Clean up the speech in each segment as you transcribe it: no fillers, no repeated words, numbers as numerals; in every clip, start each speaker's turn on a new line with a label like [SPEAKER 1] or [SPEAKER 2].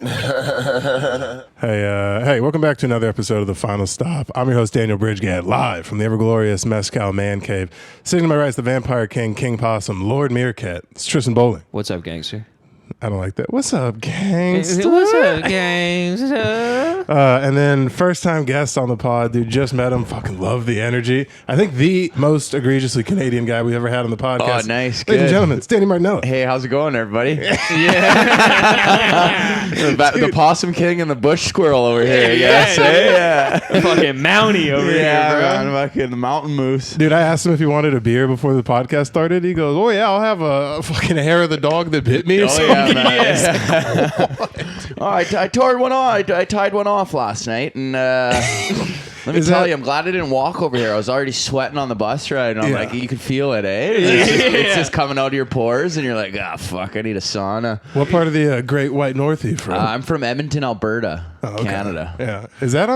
[SPEAKER 1] Hey, welcome back to another episode of The Final Stop. I'm your host, Daniel Bridgegad, live from the ever-glorious Mezcal Man Cave. Sitting to my right is the Vampire King, King Possum, Lord Meerkat. It's Tristan Bowling.
[SPEAKER 2] What's up, gangster?
[SPEAKER 1] I don't like that. What's up, gangster?
[SPEAKER 2] What's up, gangster?
[SPEAKER 1] And then first-time guest on the pod, dude, just met him. Fucking love the energy. I think the most egregiously Canadian guy we've ever had on the podcast.
[SPEAKER 3] Oh, nice.
[SPEAKER 1] Ladies
[SPEAKER 3] Good.
[SPEAKER 1] and gentlemen, it's Danny Martinello.
[SPEAKER 3] Hey, how's it going, everybody? Yeah. the Possum King and the Bush Squirrel over here, I guess. Yeah.
[SPEAKER 2] Fucking Mountie over here, bro.
[SPEAKER 3] Man, fucking the Mountain Moose.
[SPEAKER 1] Dude, I asked him if he wanted a beer before the podcast started. He goes, oh, yeah, I'll have a fucking hair of the dog that bit me or something.
[SPEAKER 3] Yeah, man. Oh, I tore one off. I tied one off last night, and let me tell you, I'm glad I didn't walk over here. I was already sweating on the bus ride, and I'm like, you could feel it, eh? It's just coming out of your pores, and you're like, fuck, I need a sauna.
[SPEAKER 1] What part of the Great White North are you from?
[SPEAKER 3] I'm from Edmonton, Alberta, Canada.
[SPEAKER 1] Yeah, is that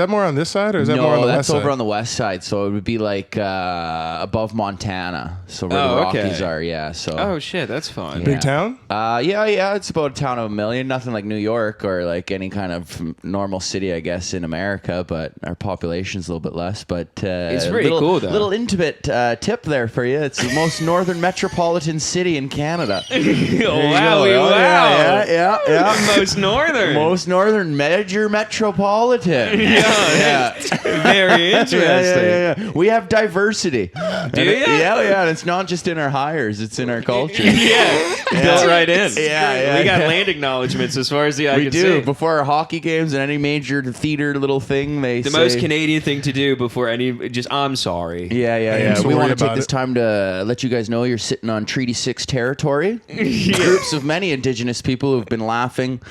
[SPEAKER 1] more on this side, or is that more on the west side?
[SPEAKER 3] No, that's over on the west side, so it would be like above Montana, so where the Rockies are. Yeah, so.
[SPEAKER 2] Oh shit, that's fun.
[SPEAKER 1] Big town?
[SPEAKER 3] Yeah. It's about a town of 1 million. Nothing like New York or like any kind of normal city, I guess, in America. But our population's a little bit less. But
[SPEAKER 2] it's pretty cool, though.
[SPEAKER 3] Little intimate tip there for you. It's the most northern metropolitan city in Canada.
[SPEAKER 2] Wow!
[SPEAKER 3] Yeah.
[SPEAKER 2] Most northern.
[SPEAKER 3] Major metropolitan.
[SPEAKER 2] Yeah. Very interesting.
[SPEAKER 3] Yeah. We have diversity.
[SPEAKER 2] Do you?
[SPEAKER 3] Yeah. And it's not just in our hires; it's in our culture.
[SPEAKER 2] Built right in.
[SPEAKER 3] Yeah.
[SPEAKER 2] We got land acknowledgements as far as the eye can see.
[SPEAKER 3] We do. Before our hockey games and any major theater little thing, they say...
[SPEAKER 2] most Canadian thing to do before any... Just, I'm sorry.
[SPEAKER 3] Yeah. We want to take this time to let you guys know you're sitting on Treaty 6 territory. Groups of many Indigenous people who've been laughing,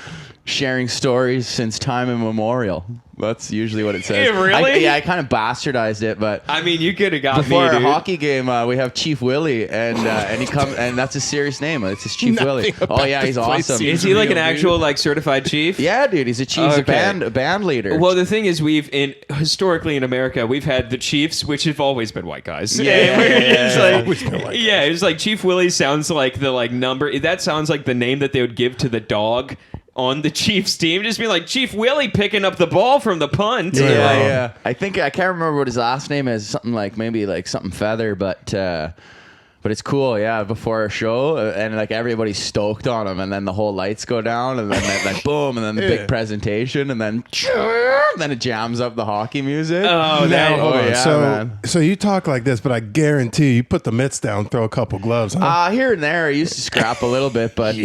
[SPEAKER 3] sharing stories since time immemorial. That's usually what it says.
[SPEAKER 2] Hey, really?
[SPEAKER 3] I kind of bastardized it, but
[SPEAKER 2] I mean, you could have got
[SPEAKER 3] before
[SPEAKER 2] me,
[SPEAKER 3] our
[SPEAKER 2] dude.
[SPEAKER 3] hockey game, we have Chief Willie, and he comes, and that's his serious name. It's his Chief Willie. Oh yeah, he's awesome.
[SPEAKER 2] Is he like an actual like certified chief?
[SPEAKER 3] Yeah, dude, he's a chief, a band leader.
[SPEAKER 2] Well, the thing is, historically in America, we've had the chiefs, which have always been white guys. It's like Chief Willie sounds like the like number. That sounds like the name that they would give to the dog on the Chiefs team. Just be like Chief Willie picking up the ball from the punt.
[SPEAKER 3] Yeah. I can't remember what his last name is. Something like maybe like something Feather, but it's cool. Yeah, before our show, and like everybody's stoked on him, and then the whole lights go down, and then like boom, and then the big presentation, and then it jams up the hockey music.
[SPEAKER 1] Hold on.
[SPEAKER 3] Man.
[SPEAKER 1] So you talk like this, but I guarantee you put the mitts down, throw a couple gloves. Huh?
[SPEAKER 3] Here and there, I used to scrap a little bit, but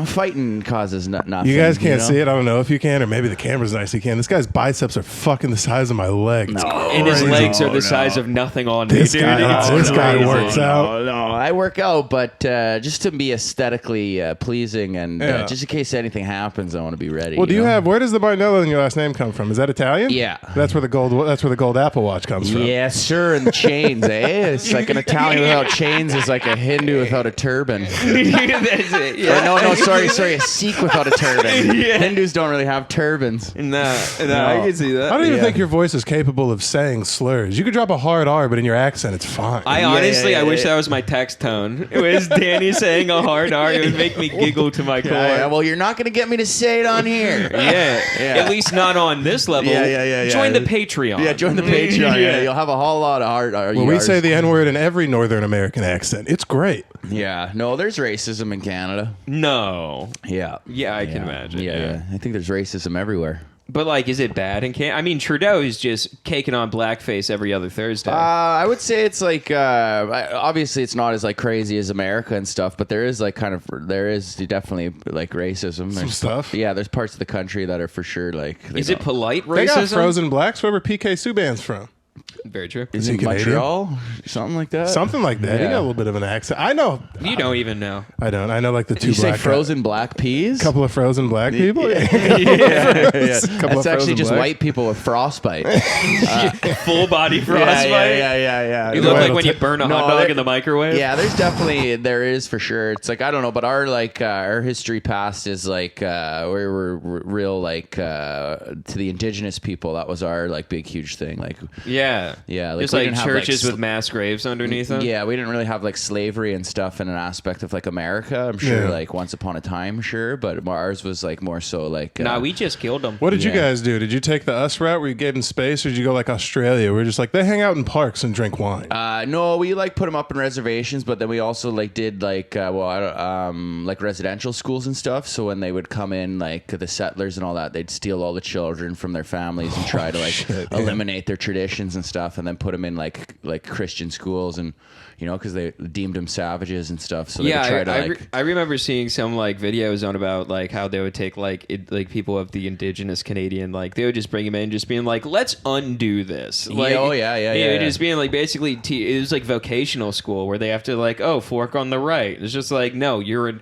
[SPEAKER 3] fighting causes nothing.
[SPEAKER 1] You guys can't see it. I don't know if you can, or maybe the camera's nice. You can. This guy's biceps are fucking the size of my leg.
[SPEAKER 2] And his legs are the size of nothing on me,
[SPEAKER 1] This
[SPEAKER 2] dude.
[SPEAKER 1] guy works out.
[SPEAKER 3] No, I work out, but just to be aesthetically pleasing, and just in case anything happens, I want to be ready.
[SPEAKER 1] Well, where does the Martinello in your last name come from? Is that Italian?
[SPEAKER 3] Yeah.
[SPEAKER 1] That's where the gold Apple Watch comes from.
[SPEAKER 3] Yes, sir, and the chains, eh? It's like an Italian without chains is like a Hindu without a turban.
[SPEAKER 2] That's it. Yeah.
[SPEAKER 3] No, sorry, a Sikh without a turban. Hindus don't really have turbans.
[SPEAKER 2] No, I can see that.
[SPEAKER 1] I don't even think your voice is capable of saying slurs. You could drop a hard R, but in your accent, it's fine.
[SPEAKER 2] I wish that was my text tone. It was Danny saying a hard R. It would make me giggle to my core.
[SPEAKER 3] Well, you're not going to get me to say it on here.
[SPEAKER 2] At least not on this level. Join the Patreon.
[SPEAKER 3] Yeah, join the Patreon. You'll have a whole lot of hard R.
[SPEAKER 1] Well, we say the N-word in every Northern American accent. It's great.
[SPEAKER 3] Yeah. No, there's racism in Canada.
[SPEAKER 2] No.
[SPEAKER 3] Yeah.
[SPEAKER 2] Yeah, I can imagine.
[SPEAKER 3] Yeah. I think there's racism everywhere.
[SPEAKER 2] But, like, is it bad in Canada? I mean, Trudeau is just caking on blackface every other Thursday.
[SPEAKER 3] I would say it's like, obviously it's not as like crazy as America and stuff, but there is definitely like racism.
[SPEAKER 1] Some stuff?
[SPEAKER 3] Yeah, there's parts of the country that are for sure like.
[SPEAKER 2] Is it polite racism?
[SPEAKER 1] They got frozen blacks, wherever PK Subban's from.
[SPEAKER 2] Very true.
[SPEAKER 3] Is it Montreal? Something like that?
[SPEAKER 1] Something like that.
[SPEAKER 3] Yeah.
[SPEAKER 1] You got a little bit of an accent. I know.
[SPEAKER 2] You don't even know.
[SPEAKER 1] I don't. I know like the two
[SPEAKER 3] you
[SPEAKER 1] black
[SPEAKER 3] say frozen black peas?
[SPEAKER 1] A couple of frozen black people?
[SPEAKER 3] Yeah. That's actually just white people with frostbite.
[SPEAKER 2] Full body frostbite?
[SPEAKER 3] Yeah.
[SPEAKER 2] You look like when you burn a hot dog in the microwave?
[SPEAKER 3] Yeah, there is for sure. It's like, I don't know, but our history past is like, we were real like, to the indigenous people, that was our like big huge thing. Like, we
[SPEAKER 2] Yeah.
[SPEAKER 3] Yeah,
[SPEAKER 2] Just
[SPEAKER 3] we
[SPEAKER 2] like
[SPEAKER 3] didn't have,
[SPEAKER 2] churches with mass graves underneath them.
[SPEAKER 3] Yeah, we didn't really have like slavery and stuff in an aspect of like America. I'm sure like once upon a time, sure, but ours was like more so like.
[SPEAKER 2] Nah, we just killed them.
[SPEAKER 1] What did you guys do? Did you take the us route where you gave them space, or did you go like Australia? We're just like they hang out in parks and drink wine.
[SPEAKER 3] No, we like put them up in reservations, but then we also like did like like residential schools and stuff. So when they would come in, like the settlers and all that, they'd steal all the children from their families and try to like eliminate their traditions and stuff, and then put them in like Christian schools, and because they deemed them savages and stuff. So they would try to
[SPEAKER 2] I remember seeing some like videos on about like how they would take like people of the indigenous Canadian, like they would just bring them in, just being like, let's undo this. Like, just being like basically it was like vocational school where they have to like fork on the right. It's just like no, you're an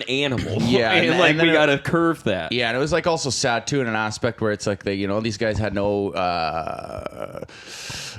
[SPEAKER 2] animal.
[SPEAKER 3] Yeah,
[SPEAKER 2] and we gotta curve that.
[SPEAKER 3] Yeah, and it was like also sad too in an aspect where it's like these guys had no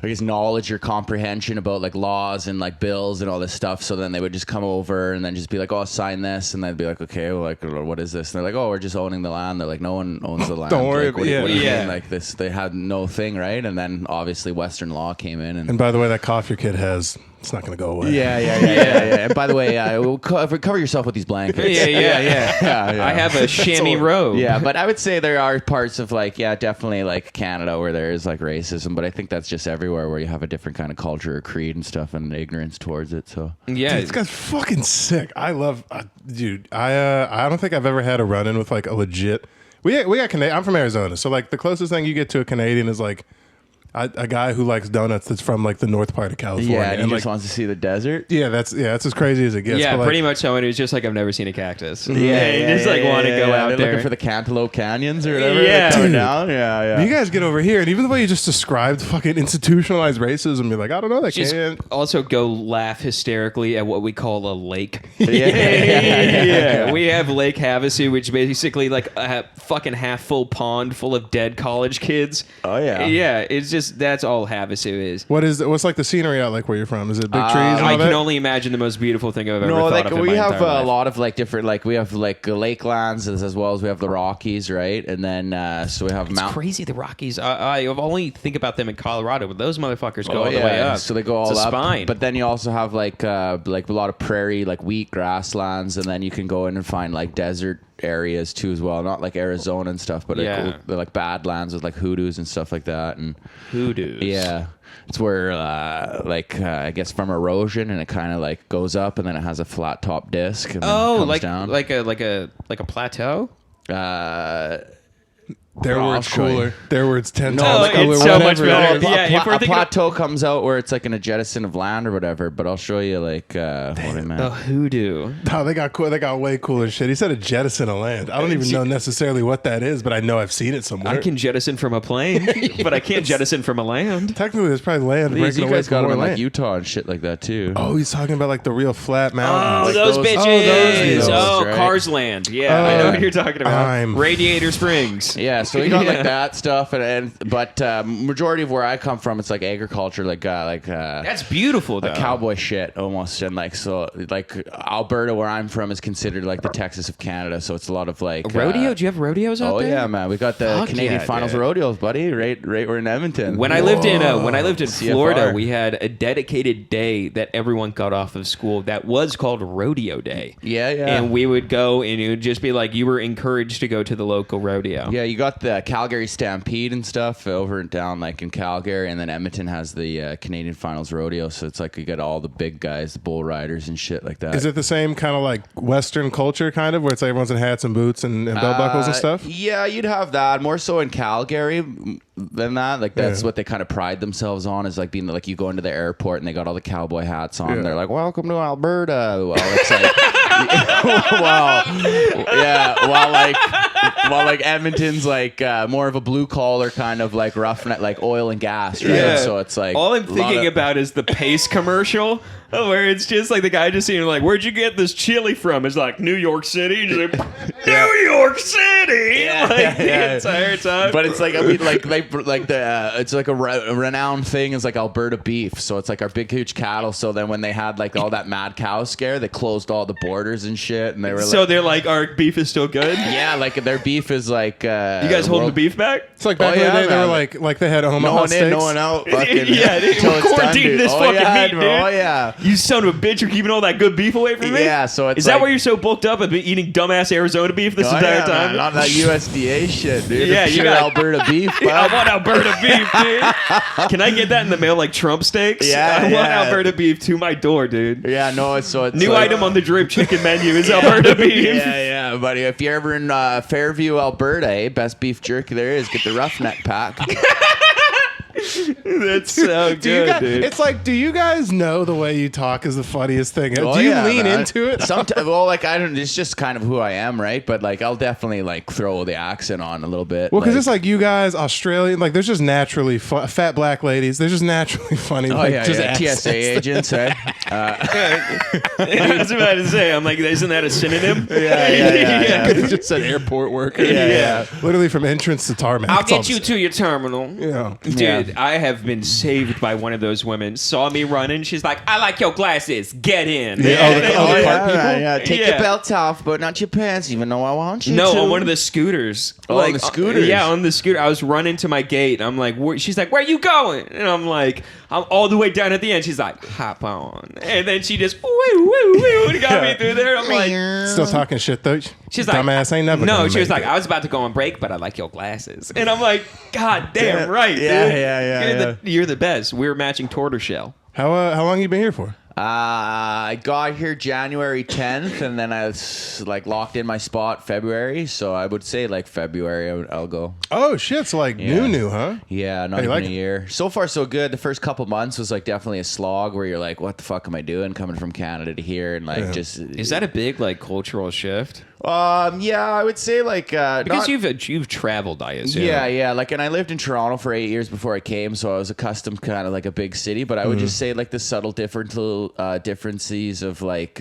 [SPEAKER 3] I guess knowledge or comprehension about like laws and like bills and all this stuff. So then they would just come over and then just be like, oh, sign this, and they'd be like, okay, well, like what is this? And they're like, oh, we're just owning the land. They're like, no one owns the land.
[SPEAKER 1] Don't worry.
[SPEAKER 3] Like, what do you mean? Like this, they had no thing, right? And then obviously Western law came in, and
[SPEAKER 1] by the way, that cough your kid has, it's not going to go away.
[SPEAKER 3] Yeah. And by the way, cover yourself with these blankets.
[SPEAKER 2] Yeah. I have a chamois robe.
[SPEAKER 3] Yeah, but I would say there are parts of like, definitely like Canada where there is like racism, but I think that's just everywhere where you have a different kind of culture or creed and stuff and ignorance towards it. So
[SPEAKER 1] yeah, dude, this guy's fucking sick. I love, dude. I don't think I've ever had a run in with like a legit. We got Canadian. I'm from Arizona, so like the closest thing you get to a Canadian is like a guy who likes donuts that's from like the north part of California.
[SPEAKER 3] Yeah, and he
[SPEAKER 1] like,
[SPEAKER 3] just wants to see the desert.
[SPEAKER 1] Yeah, that's as crazy as it gets.
[SPEAKER 2] Yeah,
[SPEAKER 1] but
[SPEAKER 2] pretty much someone who's just like, I've never seen a cactus.
[SPEAKER 3] Want
[SPEAKER 2] to go out
[SPEAKER 3] They're
[SPEAKER 2] there
[SPEAKER 3] looking for the Cantaloupe Canyons or whatever.
[SPEAKER 2] Yeah.
[SPEAKER 3] Coming down. Yeah.
[SPEAKER 1] You guys get over here, and even the way you just described fucking institutionalized racism, you're like, I don't know, that
[SPEAKER 2] just
[SPEAKER 1] can't.
[SPEAKER 2] Also go laugh hysterically at what we call a lake.
[SPEAKER 3] Yeah.
[SPEAKER 2] We have Lake Havasu, which basically like a fucking half full pond full of dead college kids.
[SPEAKER 3] Oh yeah.
[SPEAKER 2] Yeah, it's just that's all Havasu is.
[SPEAKER 1] What's like the scenery out like where you're from? Is it big trees? And all
[SPEAKER 2] I
[SPEAKER 1] that?
[SPEAKER 2] can only imagine the most beautiful thing I've ever thought
[SPEAKER 3] like
[SPEAKER 2] of in
[SPEAKER 3] we
[SPEAKER 2] my
[SPEAKER 3] have
[SPEAKER 2] entire life.
[SPEAKER 3] a lot of like different, like we have like lakelands as well as we have the Rockies, right? And then so we have
[SPEAKER 2] It's crazy, the Rockies. I only think about them in Colorado, but those motherfuckers go all the way up.
[SPEAKER 3] So they go all
[SPEAKER 2] it's a
[SPEAKER 3] up.
[SPEAKER 2] spine.
[SPEAKER 3] But then you also have like a lot of prairie, like wheat grasslands, and then you can go in and find like desert areas too as well. Not like Arizona and stuff, but they're like badlands with like hoodoos and stuff like that. And
[SPEAKER 2] hoodoos.
[SPEAKER 3] Yeah. It's where, I guess from erosion, and it kind of like goes up, and then it has a flat top disc. And then comes down.
[SPEAKER 2] like a plateau.
[SPEAKER 1] Their word's cooler. Their word's 10
[SPEAKER 3] No,
[SPEAKER 1] times
[SPEAKER 3] like
[SPEAKER 1] cooler.
[SPEAKER 2] it's so much
[SPEAKER 1] whatever it
[SPEAKER 2] better.
[SPEAKER 1] is.
[SPEAKER 2] Yeah, if we're
[SPEAKER 3] a
[SPEAKER 2] thinking
[SPEAKER 3] plateau comes out where it's like in a jettison of land or whatever, but I'll show you like what I meant.
[SPEAKER 2] a hoodoo.
[SPEAKER 1] No, they got cool. They got way cooler shit. He said a jettison of land. I don't even know necessarily what that is, but I know I've seen it somewhere.
[SPEAKER 2] I can jettison from a plane, but I can't jettison from a land.
[SPEAKER 1] Technically, there's probably land
[SPEAKER 3] These
[SPEAKER 1] breaking
[SPEAKER 3] you
[SPEAKER 1] away
[SPEAKER 3] guys
[SPEAKER 1] from
[SPEAKER 3] got
[SPEAKER 1] more
[SPEAKER 3] them in like
[SPEAKER 1] land.
[SPEAKER 3] Utah and shit like that too.
[SPEAKER 1] Oh, he's talking about like the real flat mountains.
[SPEAKER 2] Oh,
[SPEAKER 1] Like
[SPEAKER 2] those bitches.
[SPEAKER 1] those,
[SPEAKER 2] Oh,
[SPEAKER 3] right?
[SPEAKER 2] Cars Land. Yeah, I know what you're talking about. Radiator Springs.
[SPEAKER 3] Yeah, so we got like that stuff, but majority of where I come from, it's like agriculture,
[SPEAKER 2] That's beautiful, though.
[SPEAKER 3] like cowboy shit almost, and like so like Alberta, where I'm from, is considered like the Texas of Canada. So it's a lot of like
[SPEAKER 2] rodeo. Do you have rodeos out there?
[SPEAKER 3] Oh yeah, man, we got the
[SPEAKER 2] Fuck
[SPEAKER 3] Canadian
[SPEAKER 2] yeah,
[SPEAKER 3] Finals
[SPEAKER 2] dude.
[SPEAKER 3] rodeos, buddy. Right, we're in Edmonton.
[SPEAKER 2] When I lived in Florida,
[SPEAKER 3] CFR.
[SPEAKER 2] we had a dedicated day that everyone got off of school that was called Rodeo Day.
[SPEAKER 3] Yeah.
[SPEAKER 2] And we would go, and it would just be like you were encouraged to go to the local rodeo.
[SPEAKER 3] Yeah, you got the Calgary Stampede and stuff over and down like in Calgary, and then Edmonton has the Canadian Finals rodeo. So it's like you got all the big guys, the bull riders and shit like that.
[SPEAKER 1] Is it the same kind of like Western culture, kind of, where it's like everyone's in hats and boots and belt buckles and stuff?
[SPEAKER 3] Yeah, you'd have that more so in Calgary than that. Like that's what they kind of pride themselves on, is like being like you go into the airport and they got all the cowboy hats on.
[SPEAKER 1] Yeah.
[SPEAKER 3] They're like, "Welcome to Alberta." Well, it's like, while like Edmonton's like more of a blue collar kind of like roughneck, like oil and gas, right?
[SPEAKER 2] Yeah.
[SPEAKER 3] So it's like
[SPEAKER 2] all I'm thinking about is the Pace commercial where it's just like the guy just saying like, "Where'd you get this chili from?" It's like New York City. Just like, New York City, the entire time.
[SPEAKER 3] But it's like, I mean, it's like a renowned thing is like Alberta beef. So it's like our big huge cattle. So then when they had like all that mad cow scare, they closed all the borders and shit, and they were
[SPEAKER 2] so they're like, our beef is still good.
[SPEAKER 3] yeah, like their beef beef is like.
[SPEAKER 2] You guys holding the beef back?
[SPEAKER 1] It's like back in the day, they were like they had Omaha
[SPEAKER 3] no one
[SPEAKER 1] steaks.
[SPEAKER 3] in, no one out. Fucking,
[SPEAKER 2] yeah, we're quarantining this fucking meat, dude.
[SPEAKER 3] Oh yeah.
[SPEAKER 2] You son of a bitch, you're keeping all that good beef away from me?
[SPEAKER 3] Yeah, so it's
[SPEAKER 2] Is that why you're so booked up and been eating dumbass Arizona beef this entire time?
[SPEAKER 3] Man, not that USDA shit, dude.
[SPEAKER 2] Yeah, you got
[SPEAKER 3] Alberta beef.
[SPEAKER 2] I want Alberta beef, dude. Can I get that in the mail like Trump steaks?
[SPEAKER 3] Yeah,
[SPEAKER 2] I want Alberta beef to my door, dude.
[SPEAKER 3] Yeah, no, it's
[SPEAKER 2] new item on the drip chicken menu is Alberta beef.
[SPEAKER 3] Yeah, buddy. If you're ever in Fairview, Alberta, best beef jerky there is. Get the Roughneck pack.
[SPEAKER 2] That's so good, dude.
[SPEAKER 1] It's like, do you guys know the way you talk is the funniest thing? Do you lean into it?
[SPEAKER 3] Sometimes, well, like I don't. It's just kind of who I am, right? But like, I'll definitely like throw the accent on a little bit.
[SPEAKER 1] Well, because it's like you guys, Australian, like there's just naturally fat black ladies. They're just naturally funny.
[SPEAKER 3] Oh
[SPEAKER 1] like,
[SPEAKER 3] yeah,
[SPEAKER 1] just
[SPEAKER 3] TSA agents, right?
[SPEAKER 2] I was about to say, I'm like, isn't that a synonym?
[SPEAKER 3] Yeah.
[SPEAKER 1] It's just an airport worker.
[SPEAKER 3] Yeah.
[SPEAKER 1] Literally from entrance to tarmac.
[SPEAKER 2] I'll get you to your terminal.
[SPEAKER 1] Yeah.
[SPEAKER 2] Dude, I have been saved by one of those women. Saw me running. She's like, I like your glasses. Get in.
[SPEAKER 1] Yeah, the cart people?
[SPEAKER 3] Yeah. Take your belt off, but not your pants, even though I want you to.
[SPEAKER 2] No, on one of the scooters.
[SPEAKER 3] Oh, on the scooters?
[SPEAKER 2] Yeah, on the scooter. I was running to my gate. I'm like, she's like, where are you going? And I'm like, I'm all the way down at the end. She's like, hop on. And then she just, and got me through there. I'm like,
[SPEAKER 1] still talking shit though.
[SPEAKER 2] she's like,
[SPEAKER 1] dumbass ain't never.
[SPEAKER 2] No,
[SPEAKER 1] gonna
[SPEAKER 2] she was
[SPEAKER 1] make
[SPEAKER 2] like,
[SPEAKER 1] it.
[SPEAKER 2] I was about to go on break, but I like your glasses. And I'm like, God damn right, dude.
[SPEAKER 3] Yeah.
[SPEAKER 2] You're the best. We're matching tortoiseshell.
[SPEAKER 1] How long you been here for?
[SPEAKER 3] I got here January 10th, and then I was like locked in my spot February. So I would say like February I'll go.
[SPEAKER 1] Oh shit! So like new, huh?
[SPEAKER 3] Yeah, not
[SPEAKER 1] How you
[SPEAKER 3] even
[SPEAKER 1] like
[SPEAKER 3] a
[SPEAKER 1] it?
[SPEAKER 3] year. So far, so good. The first couple months was like definitely a slog where you're like, what the fuck am I doing coming from Canada to here? And like just
[SPEAKER 2] Is that a big like cultural shift?
[SPEAKER 3] Yeah, I would say like
[SPEAKER 2] Because you've traveled, I assume.
[SPEAKER 3] Yeah. Like, and I lived in Toronto for 8 years before I came, so I was accustomed kind of like a big city. But I would just say like the subtle differences of like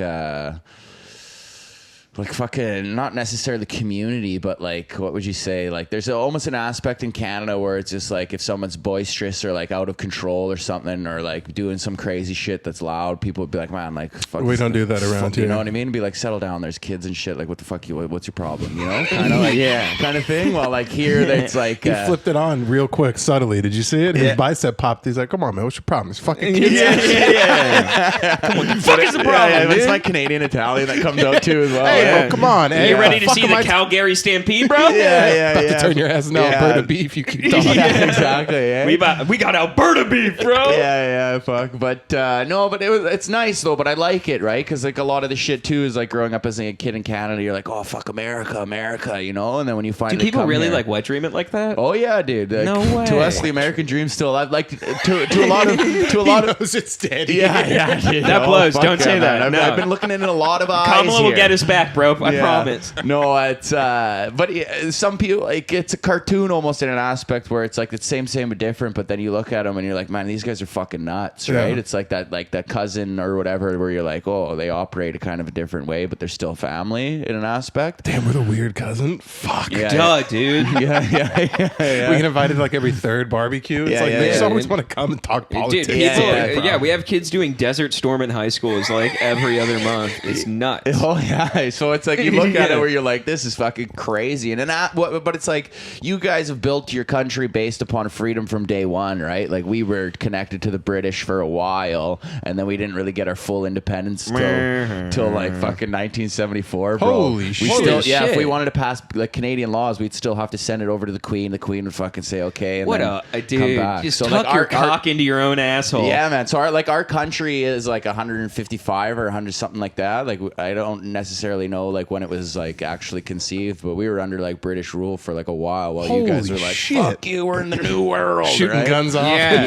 [SPEAKER 3] fucking not necessarily community, but like what would you say? Like there's almost an aspect in Canada where it's just like if someone's boisterous or like out of control or something, or like doing some crazy shit that's loud, people would be like, man, like fuck,
[SPEAKER 1] We don't do that around here.
[SPEAKER 3] You know what I mean? Be like, settle down. There's kids and shit. Like, what the fuck? What's your problem? You know, kind of like kind of thing. Well, like here, it's like
[SPEAKER 1] He flipped it on real quick, subtly. Did you see it? His bicep popped. He's like, "Come on, man, what's your problem? It's fucking kids."
[SPEAKER 2] Yeah. Come on, what the fuck is the problem?
[SPEAKER 3] It's like Canadian Italian that comes out too as well.
[SPEAKER 1] Hey, bro, come on. Hey,
[SPEAKER 2] You ready to
[SPEAKER 1] fuck
[SPEAKER 2] see
[SPEAKER 1] am
[SPEAKER 2] the
[SPEAKER 1] I-
[SPEAKER 2] Calgary Stampede, bro?
[SPEAKER 3] Yeah.
[SPEAKER 1] About to turn your ass into Alberta beef. You keep talking.
[SPEAKER 3] Yeah, exactly. Yeah.
[SPEAKER 2] We got Alberta beef, bro.
[SPEAKER 3] Yeah, fuck. But no, but it's nice though. But I like it, right? Because like a lot of the shit too is like growing up as a kid in Canada. You're like, oh fuck, America, you know. And then when you find
[SPEAKER 2] Do people really like wet dream it like that?
[SPEAKER 3] Oh yeah, dude. Like,
[SPEAKER 2] No way.
[SPEAKER 3] To us, the American dream's still alive. Like to a lot of
[SPEAKER 1] knows it's dead.
[SPEAKER 3] Yeah. Dude.
[SPEAKER 2] That blows. Don't say that.
[SPEAKER 3] Man.
[SPEAKER 2] No.
[SPEAKER 3] I've been looking into a lot of eyes.
[SPEAKER 2] Kamala will
[SPEAKER 3] here.
[SPEAKER 2] get us back, bro. I promise.
[SPEAKER 3] No, it's but some people like it's a cartoon almost in an aspect where it's like the same but different. But then you look at them and you're like, man, these guys are fucking nuts, right?
[SPEAKER 1] Yeah.
[SPEAKER 3] It's like that cousin or whatever where you're like, oh, they operate a kind of a different way, but they're still family in an aspect.
[SPEAKER 1] Damn, we're the weird cousin. Fuck.
[SPEAKER 3] Yeah.
[SPEAKER 2] Duh, dude.
[SPEAKER 3] Yeah.
[SPEAKER 1] We get invited to like every third barbecue. It's
[SPEAKER 3] Yeah,
[SPEAKER 1] like
[SPEAKER 3] yeah,
[SPEAKER 1] they just
[SPEAKER 3] yeah.
[SPEAKER 1] always want to come and talk politics.
[SPEAKER 2] Dude,
[SPEAKER 3] Yeah,
[SPEAKER 2] we have kids doing Desert Storm in high schools like every other month. It's nuts.
[SPEAKER 3] Oh yeah, so it's like you look at
[SPEAKER 2] Yeah.
[SPEAKER 3] it where you're like, this is fucking crazy, and then but it's like you guys have built your country based upon freedom from day one, right? Like we were connected to the British for a while, and then we didn't really get our full independence till like fucking 1974. Bro.
[SPEAKER 1] Holy
[SPEAKER 3] we
[SPEAKER 1] shit.
[SPEAKER 3] Still,
[SPEAKER 2] Holy
[SPEAKER 3] yeah,
[SPEAKER 2] shit.
[SPEAKER 3] if we wanted to pass like Canadian laws, we'd still have to send it over to the Queen. The Queen would fucking say okay, and
[SPEAKER 2] What
[SPEAKER 3] then
[SPEAKER 2] a
[SPEAKER 3] come
[SPEAKER 2] dude!
[SPEAKER 3] back.
[SPEAKER 2] Just
[SPEAKER 3] So,
[SPEAKER 2] tuck
[SPEAKER 3] like,
[SPEAKER 2] your cock into your own asshole.
[SPEAKER 3] Yeah, man. So our country is like 155 or 100 something like that. Like I don't necessarily know like when it was like actually conceived, but we were under like British rule for like a while you guys
[SPEAKER 1] Holy
[SPEAKER 3] were like,
[SPEAKER 1] shit.
[SPEAKER 3] fuck you, we're in the new world.
[SPEAKER 1] Shooting
[SPEAKER 3] right?
[SPEAKER 1] guns off.
[SPEAKER 3] Yeah.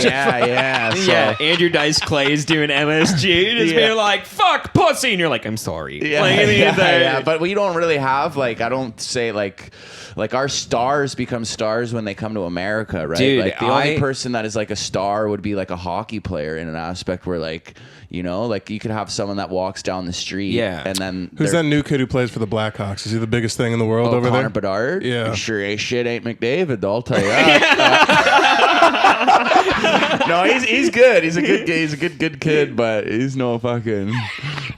[SPEAKER 3] So,
[SPEAKER 2] Yeah, Andrew Dice Clay is doing MSG, just being like, "Fuck pussy," and you're like, "I'm sorry."
[SPEAKER 3] Yeah. But we don't really have like I don't say like our stars become stars when they come to America, right?
[SPEAKER 2] Dude,
[SPEAKER 3] like the only person that is like a star would be like a hockey player in an aspect where like, you know, like you could have someone that walks down the street, and then
[SPEAKER 1] Who's that new kid who plays for the Blackhawks? Is he the biggest thing in the world over
[SPEAKER 3] Connor
[SPEAKER 1] there?
[SPEAKER 3] Bedard?
[SPEAKER 1] Yeah.
[SPEAKER 3] Sure as shit ain't McDavid, I'll tell you that. No, he's good. He's a good kid, but he's no fucking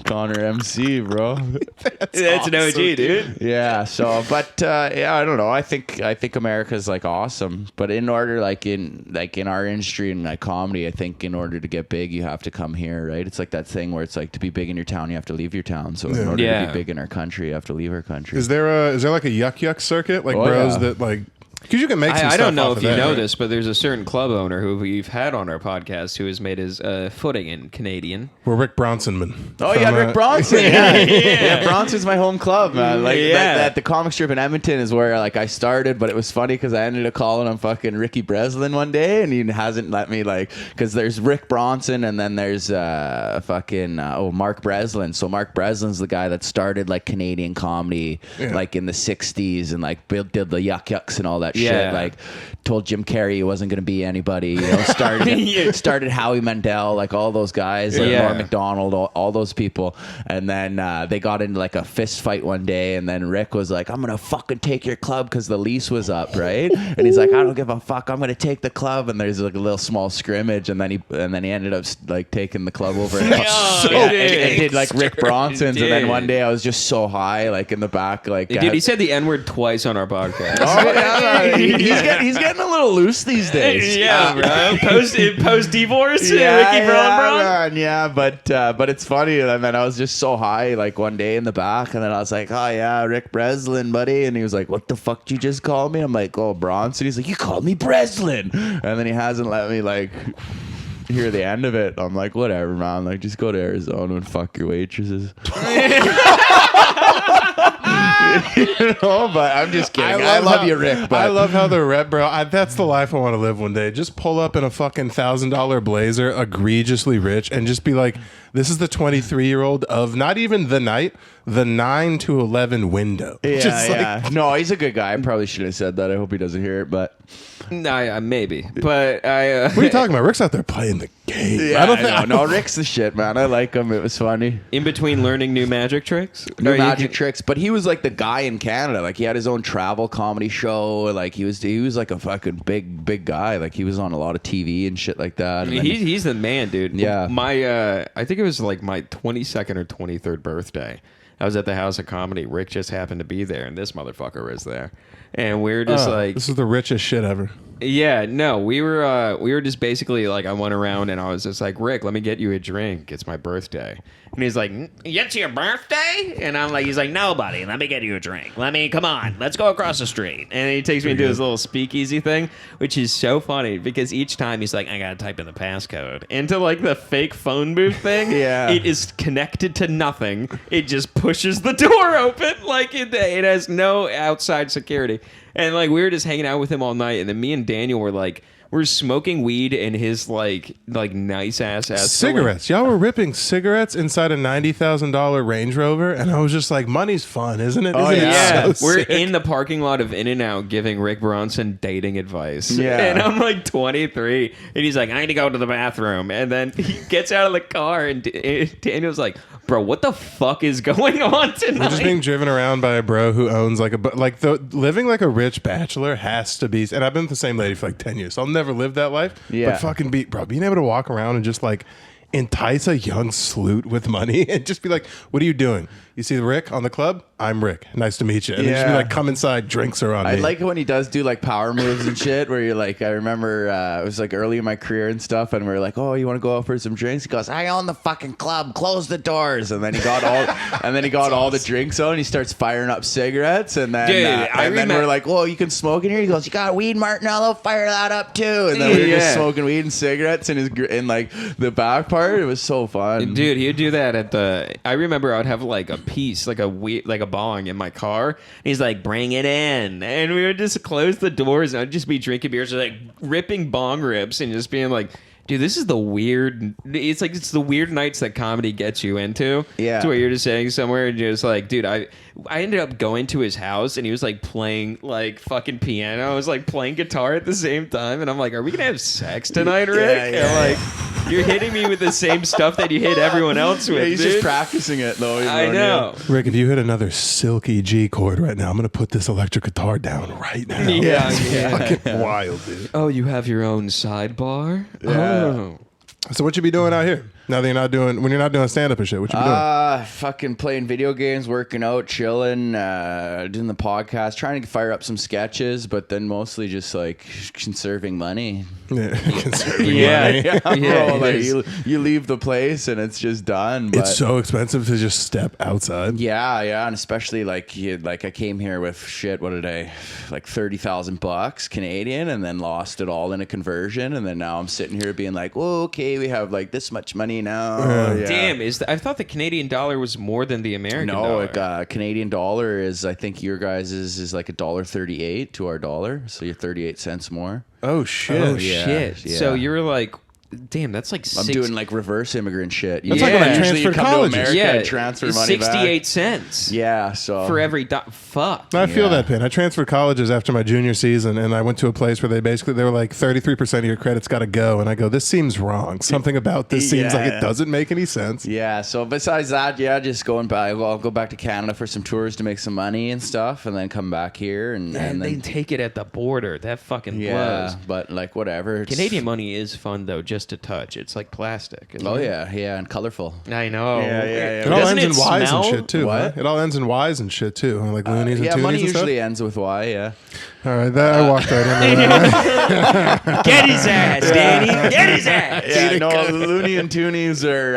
[SPEAKER 3] Connor MC, bro.
[SPEAKER 2] That's awesome, an OG, dude.
[SPEAKER 3] Yeah. So, but I don't know. I think America's like awesome, but in order, like in our industry and like comedy, I think in order to get big, you have to come here, right? It's like that thing where it's like to be big in your town, you have to leave your town. So in order to be big in our country, you have to leave our country.
[SPEAKER 1] Is there like a yuck circuit, like bros that like? Because you can make some
[SPEAKER 2] I
[SPEAKER 1] stuff
[SPEAKER 2] don't know
[SPEAKER 1] off
[SPEAKER 2] if
[SPEAKER 1] of
[SPEAKER 2] you
[SPEAKER 1] that,
[SPEAKER 2] know
[SPEAKER 1] right?
[SPEAKER 2] this, but there's a certain club owner who we've had on our podcast who has made his footing in Canadian.
[SPEAKER 1] We're Rick Bronsonman.
[SPEAKER 3] Oh, yeah, Rick Bronson. Yeah, Bronson's my home club, man. Like that the comic strip in Edmonton is where like I started, but it was funny because I ended up calling him fucking Ricky Breslin one day, and he hasn't let me because there's Rick Bronson and then there's Mark Breslin. So Mark Breslin's the guy that started like Canadian comedy like in the 60s and like did the Yuck Yucks and all that shit. Like told Jim Carrey he wasn't going to be anybody. You know, started Howie Mandel, like all those guys, like Norm Macdonald, all those people. And then they got into like a fist fight one day, and then Rick was like, "I'm gonna fucking take your club," because the lease was up, right? And he's like, "I don't give a fuck. I'm gonna take the club." And there's like a little small scrimmage, and then he ended up like taking the club over and did like Rick Bronson's. And then one day I was just so high, like in the back, like
[SPEAKER 2] dude, he said the N-word twice on our podcast.
[SPEAKER 3] Oh yeah, he's getting a little loose these days.
[SPEAKER 2] Yeah, bro. Post divorce, Ricky
[SPEAKER 3] Braun. Yeah, but it's funny. And then I was just so high, like one day in the back, and then I was like, "Oh yeah, Rick Breslin, buddy," and he was like, "What the fuck did you just call me?" I'm like, "Oh, Bronson." He's like, "You called me Breslin," and then he hasn't let me like hear the end of it. I'm like, whatever, man. Like, just go to Arizona and fuck your waitresses. You know, but I'm just kidding. I love you, Rick. But
[SPEAKER 1] I love how the rep, bro. That's the life I want to live one day. Just pull up in a fucking $1,000 blazer, egregiously rich, and just be like, "This is the 23-year-old of not even the night, the 9 to 11 window."
[SPEAKER 3] Yeah. No, he's a good guy. I probably shouldn't have said that. I hope he doesn't hear it, but
[SPEAKER 2] maybe. But I.
[SPEAKER 1] What are you talking about? Rick's out there playing the game.
[SPEAKER 3] Yeah, I don't know. Rick's the shit, man. I like him. It was funny.
[SPEAKER 2] In between learning new magic tricks,
[SPEAKER 3] tricks. But he was like the guy in Canada. Like he had his own travel comedy show. Like he was like a fucking big guy. Like he was on a lot of TV and shit like that.
[SPEAKER 2] He's the man, dude.
[SPEAKER 3] Yeah.
[SPEAKER 2] I think it was like my 22nd or 23rd birthday. I was at the House of Comedy. Rick just happened to be there, and this motherfucker was there. And we were just like,
[SPEAKER 1] "This is the richest shit ever."
[SPEAKER 2] Yeah, no, we were just basically like, I went around and I was just like, "Rick, let me get you a drink. It's my birthday." And he's like, "It's your birthday?" And I'm like, he's like, "No, buddy, let me get you a drink. Come on, let's go across the street." And he takes me to his little speakeasy thing, which is so funny because each time he's like, "I gotta type in the passcode." Into like the fake phone booth thing.
[SPEAKER 3] Yeah.
[SPEAKER 2] It is connected to nothing. It just pushes the door open. Like it has no outside security. And like we were just hanging out with him all night, and then me and Daniel were like, we're smoking weed in his like nice ass
[SPEAKER 1] cigarettes. Y'all were ripping cigarettes inside a $90,000 Range Rover, and I was just like, "Money's fun, isn't it?"
[SPEAKER 3] Oh,
[SPEAKER 2] yeah.
[SPEAKER 1] So
[SPEAKER 2] we're
[SPEAKER 1] sick?
[SPEAKER 2] in the parking lot of In-N-Out giving Rick Bronson dating advice.
[SPEAKER 3] Yeah.
[SPEAKER 2] And I'm like 23, and he's like, "I need to go to the bathroom," and then he gets out of the car, and Daniel's like, "Bro, what the fuck is going on tonight?"
[SPEAKER 1] We're just being driven around by a bro who owns like living like a rich bachelor has to be, and I've been with the same lady for like 10 years, so I'll never live that life.
[SPEAKER 3] Yeah.
[SPEAKER 1] But fucking being able to walk around and just like entice a young sleut with money and just be like, "What are you doing? You see Rick on the club? I'm Rick. Nice to meet you." And then just be like, "Come inside, drinks are on me."
[SPEAKER 3] I like it when he does do like power moves and shit where you're like, I remember it was like early in my career and stuff, and we are like, "Oh, you want to go out for some drinks?" He goes, "I own the fucking club, close the doors." And then he got all the drinks out, and he starts firing up cigarettes, and then then we're like, "Well, you can smoke in here." He goes, "You got weed, Martinello? Fire that up too." And then we were just smoking weed and cigarettes in like the back part. It was so fun.
[SPEAKER 2] Dude, he'd do that at the. I remember I would have like a piece, like a bong in my car. And he's like, "Bring it in," and we would just close the doors, and I'd just be drinking beers, like ripping bong rips, and just being like, "Dude, this is the weird." It's the weird nights that comedy gets you into.
[SPEAKER 3] Yeah,
[SPEAKER 2] to where you're just sitting somewhere and just like, dude, I ended up going to his house, and he was like playing like fucking piano. I was like playing guitar at the same time, and I'm like, "Are we gonna have sex tonight, Rick?"
[SPEAKER 3] Yeah.
[SPEAKER 2] And like, you're hitting me with the same stuff that you hit everyone else with.
[SPEAKER 3] He's
[SPEAKER 2] dude.
[SPEAKER 3] just practicing it though.
[SPEAKER 2] I know.
[SPEAKER 1] Rick, if you hit another silky G chord right now, I'm gonna put this electric guitar down right now.
[SPEAKER 2] Yeah.
[SPEAKER 1] Fucking wild, dude.
[SPEAKER 2] Oh, you have your own sidebar?
[SPEAKER 3] Yeah.
[SPEAKER 2] Oh.
[SPEAKER 1] So what you be doing out here? Now that when you're not doing stand-up and shit, what you been doing?
[SPEAKER 3] Fucking playing video games, working out, chilling, doing the podcast, trying to fire up some sketches, but then mostly just like conserving money.
[SPEAKER 1] Yeah, conserving money.
[SPEAKER 3] Yeah, bro, like you leave the place and it's just done. But
[SPEAKER 1] it's so expensive to just step outside.
[SPEAKER 3] Yeah, and especially like I came here with shit. What did I like $30,000 Canadian, and then lost it all in a conversion, and then now I'm sitting here being like, "Whoa, okay, we have like this much money now." Yeah.
[SPEAKER 2] Damn, I thought the Canadian dollar was more than the American dollar.
[SPEAKER 3] No, Canadian dollar is, I think your guys is like $1.38 to our dollar, so you're 38 cents more.
[SPEAKER 1] Oh shit!
[SPEAKER 2] Oh shit!
[SPEAKER 3] Yeah.
[SPEAKER 2] So you were like, damn, that's like
[SPEAKER 3] I'm doing like reverse immigrant shit.
[SPEAKER 1] That's like when I
[SPEAKER 3] Usually you
[SPEAKER 1] transferred
[SPEAKER 3] come to
[SPEAKER 1] colleges.
[SPEAKER 3] America
[SPEAKER 2] yeah,
[SPEAKER 3] and transfer money
[SPEAKER 2] 68
[SPEAKER 3] back.
[SPEAKER 2] cents.
[SPEAKER 3] Yeah, so
[SPEAKER 2] For every fuck.
[SPEAKER 1] I feel
[SPEAKER 3] Yeah.
[SPEAKER 1] that pain. I transferred colleges after my junior season, and I went to a place where they were like 33% of your credit's got to go, and I go, this seems wrong. Something about this seems like it doesn't make any sense.
[SPEAKER 3] Yeah, so besides that, just going back. Well, I'll go back to Canada for some tours to make some money and stuff, and then come back here and
[SPEAKER 2] And they
[SPEAKER 3] then
[SPEAKER 2] take it at the border. That fucking
[SPEAKER 3] yeah,
[SPEAKER 2] blows.
[SPEAKER 3] but like whatever. It's-
[SPEAKER 2] Canadian money is fun though, just to touch. It's like plastic. isn't
[SPEAKER 3] Oh
[SPEAKER 2] it?
[SPEAKER 3] yeah, and colorful.
[SPEAKER 2] I know.
[SPEAKER 3] Yeah.
[SPEAKER 1] It all
[SPEAKER 2] Doesn't
[SPEAKER 1] ends in
[SPEAKER 2] it
[SPEAKER 1] Y's and
[SPEAKER 2] smell?
[SPEAKER 1] shit too.
[SPEAKER 3] What?
[SPEAKER 1] Huh? It all ends in Y's and shit too. Like loonies and
[SPEAKER 3] Yeah,
[SPEAKER 1] toonies
[SPEAKER 3] money
[SPEAKER 1] and stuff.
[SPEAKER 3] usually ends with Y. Yeah.
[SPEAKER 1] All right, I walked right into that.
[SPEAKER 2] Get his ass, Danny. Get his ass.
[SPEAKER 3] Yeah, no, loony and toonies are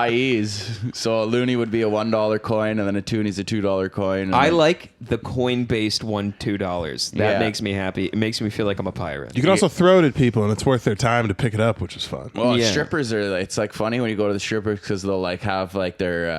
[SPEAKER 3] IEs. So a loony would be a $1 coin, and then a toonie's a $2 coin. And
[SPEAKER 2] I
[SPEAKER 3] then-
[SPEAKER 2] like the coin-based $2. That
[SPEAKER 3] Yeah.
[SPEAKER 2] makes me happy. It makes me feel like I'm a pirate.
[SPEAKER 1] You can also throw it at people, and it's worth their time to pick it up, which is fun.
[SPEAKER 3] Well,
[SPEAKER 2] Yeah.
[SPEAKER 3] strippers are. It's like funny when you go to the strippers because they'll like have like their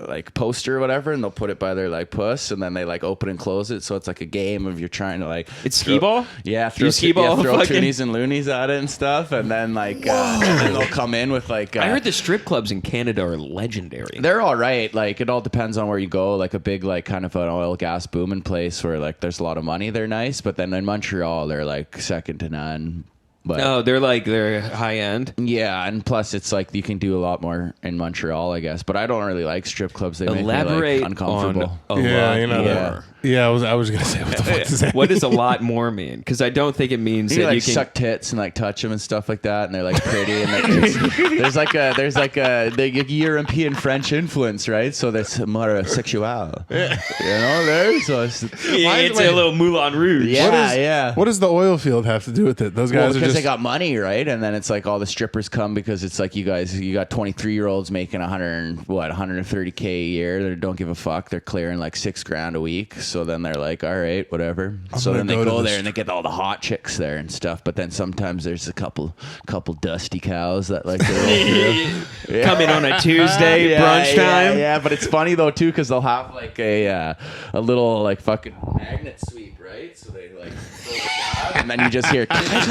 [SPEAKER 3] like poster or whatever, and they'll put it by their like puss, and then they like open and close it. So it's like a game of you're trying to like
[SPEAKER 2] It's skee-ball?
[SPEAKER 3] Yeah,
[SPEAKER 2] You skee-ball
[SPEAKER 3] throw
[SPEAKER 2] fucking-
[SPEAKER 3] toonies and loonies at it and stuff, and then like and then they'll come in with like.
[SPEAKER 2] I heard the strip clubs in Canada are legendary.
[SPEAKER 3] They're all right. Like it all depends on where you go. Like a big like kind of an oil gas booming place where like there's a lot of money. They're nice, but then in Montreal they're like second to none. But
[SPEAKER 2] No, they're high end.
[SPEAKER 3] yeah, and plus it's like you can do a lot more in Montreal, I guess. But I don't really like strip clubs. They make me
[SPEAKER 2] Elaborate
[SPEAKER 3] like uncomfortable.
[SPEAKER 2] on a
[SPEAKER 1] Yeah,
[SPEAKER 2] lot
[SPEAKER 1] you know that.
[SPEAKER 2] more.
[SPEAKER 1] Yeah, I was gonna say what the fuck does that
[SPEAKER 2] What
[SPEAKER 1] mean?
[SPEAKER 2] does a lot more mean? Because I don't think it means
[SPEAKER 3] You
[SPEAKER 2] that
[SPEAKER 3] like
[SPEAKER 2] you can.
[SPEAKER 3] suck tits and like touch them and stuff like that, and they're like pretty, and there's like a the European French influence, right? So there's more sexual, you know. There, so it's,
[SPEAKER 2] It's a little Moulin Rouge.
[SPEAKER 3] yeah.
[SPEAKER 1] What does the oil field have to do with it? Those
[SPEAKER 3] Well,
[SPEAKER 1] guys are
[SPEAKER 3] because
[SPEAKER 1] just
[SPEAKER 3] they got money, right? And then it's like all the strippers come because it's like you got 23-year-olds making 130K a year. They don't give a fuck. They're clearing like $6,000 a week. So then they're like, all right, whatever. So
[SPEAKER 1] gonna
[SPEAKER 3] then they
[SPEAKER 1] go to
[SPEAKER 3] go
[SPEAKER 1] the
[SPEAKER 3] there and they get all the hot chicks there and stuff. But then sometimes there's a couple dusty cows that like to roll through.
[SPEAKER 2] Come in on a Tuesday brunch time.
[SPEAKER 3] Yeah, but it's funny though too because they'll have like a little like fucking magnet sweep, right? So they like throw the grab, and then you just hear and then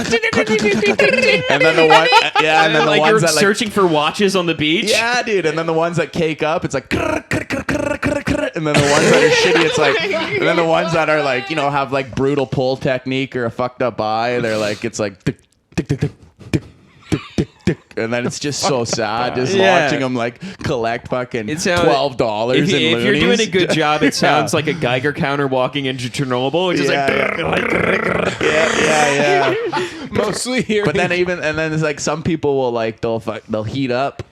[SPEAKER 3] the one and then the
[SPEAKER 2] like
[SPEAKER 3] ones
[SPEAKER 2] you're
[SPEAKER 3] that like
[SPEAKER 2] searching for watches on the beach.
[SPEAKER 3] yeah, dude, and then the ones that cake up, it's like and then the ones that are shitty, it's like and then the ones that are like, you know, have like brutal pull technique or a fucked up eye, they're like it's like tick, tick, tick, tick, tick, tick, tick, tick. And then it's just so sad just
[SPEAKER 2] Yeah.
[SPEAKER 3] watching them like collect fucking
[SPEAKER 2] It sounds-
[SPEAKER 3] $12
[SPEAKER 2] If,
[SPEAKER 3] in
[SPEAKER 2] if you're doing a
[SPEAKER 3] loonies.
[SPEAKER 2] good job, it sounds like a Geiger counter walking into Chernobyl. It's just
[SPEAKER 3] yeah.
[SPEAKER 1] mostly here.
[SPEAKER 3] But then and then it's like some people will like they'll heat up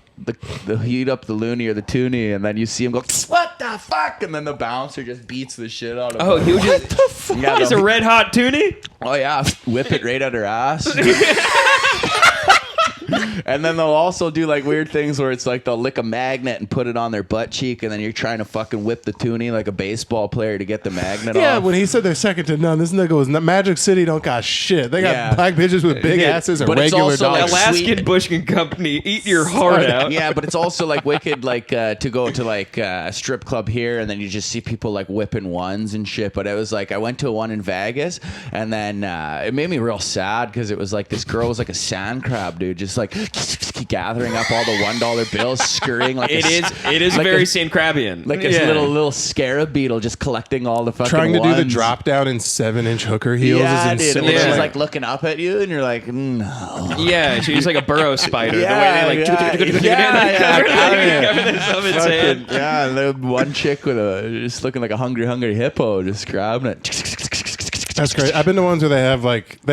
[SPEAKER 3] they'll heat up the loony or the toonie, and then you see him go, what the fuck? And then the bouncer just beats the shit out of him.
[SPEAKER 2] Oh, he was just.
[SPEAKER 3] Yeah,
[SPEAKER 2] He's a red hot toonie.
[SPEAKER 3] oh yeah, whip it right at her ass. And then they'll also do like weird things where it's like they'll lick a magnet and put it on their butt cheek, and then you're trying to fucking whip the toonie like a baseball player to get the magnet
[SPEAKER 1] yeah,
[SPEAKER 3] off.
[SPEAKER 1] when he said they're second to none, this nigga was Magic City don't got shit. They got
[SPEAKER 3] Yeah.
[SPEAKER 1] black bitches with big asses and
[SPEAKER 3] But it's
[SPEAKER 1] regular
[SPEAKER 3] also, like,
[SPEAKER 1] dogs.
[SPEAKER 3] Sweet.
[SPEAKER 2] Alaskan Bushkin Company, eat your heart out.
[SPEAKER 3] Yeah, but it's also like wicked, like to go to like a strip club here, and then you just see people like whipping ones and shit. But it was like I went to one in Vegas, and then it made me real sad because it was like this girl was like a sand crab, dude, just like gathering up all the $1 bills, scurrying like
[SPEAKER 2] It is
[SPEAKER 3] like
[SPEAKER 2] very
[SPEAKER 3] a-
[SPEAKER 2] St. Crabbian.
[SPEAKER 3] like a little scarab beetle, just collecting all the fucking
[SPEAKER 1] Trying to do the
[SPEAKER 3] ones.
[SPEAKER 1] drop down in 7-inch hooker heels
[SPEAKER 3] Yeah,
[SPEAKER 1] is
[SPEAKER 3] dude.
[SPEAKER 1] insane.
[SPEAKER 3] And then
[SPEAKER 2] Yeah.
[SPEAKER 3] she's like looking up at you, and you're like, no.
[SPEAKER 2] Yeah, she's like a burrow spider. The way they like cover themselves in sand.
[SPEAKER 3] Yeah, and the one chick with just looking like a hungry hippo, just grabbing it.
[SPEAKER 1] That's great. I've been to ones where they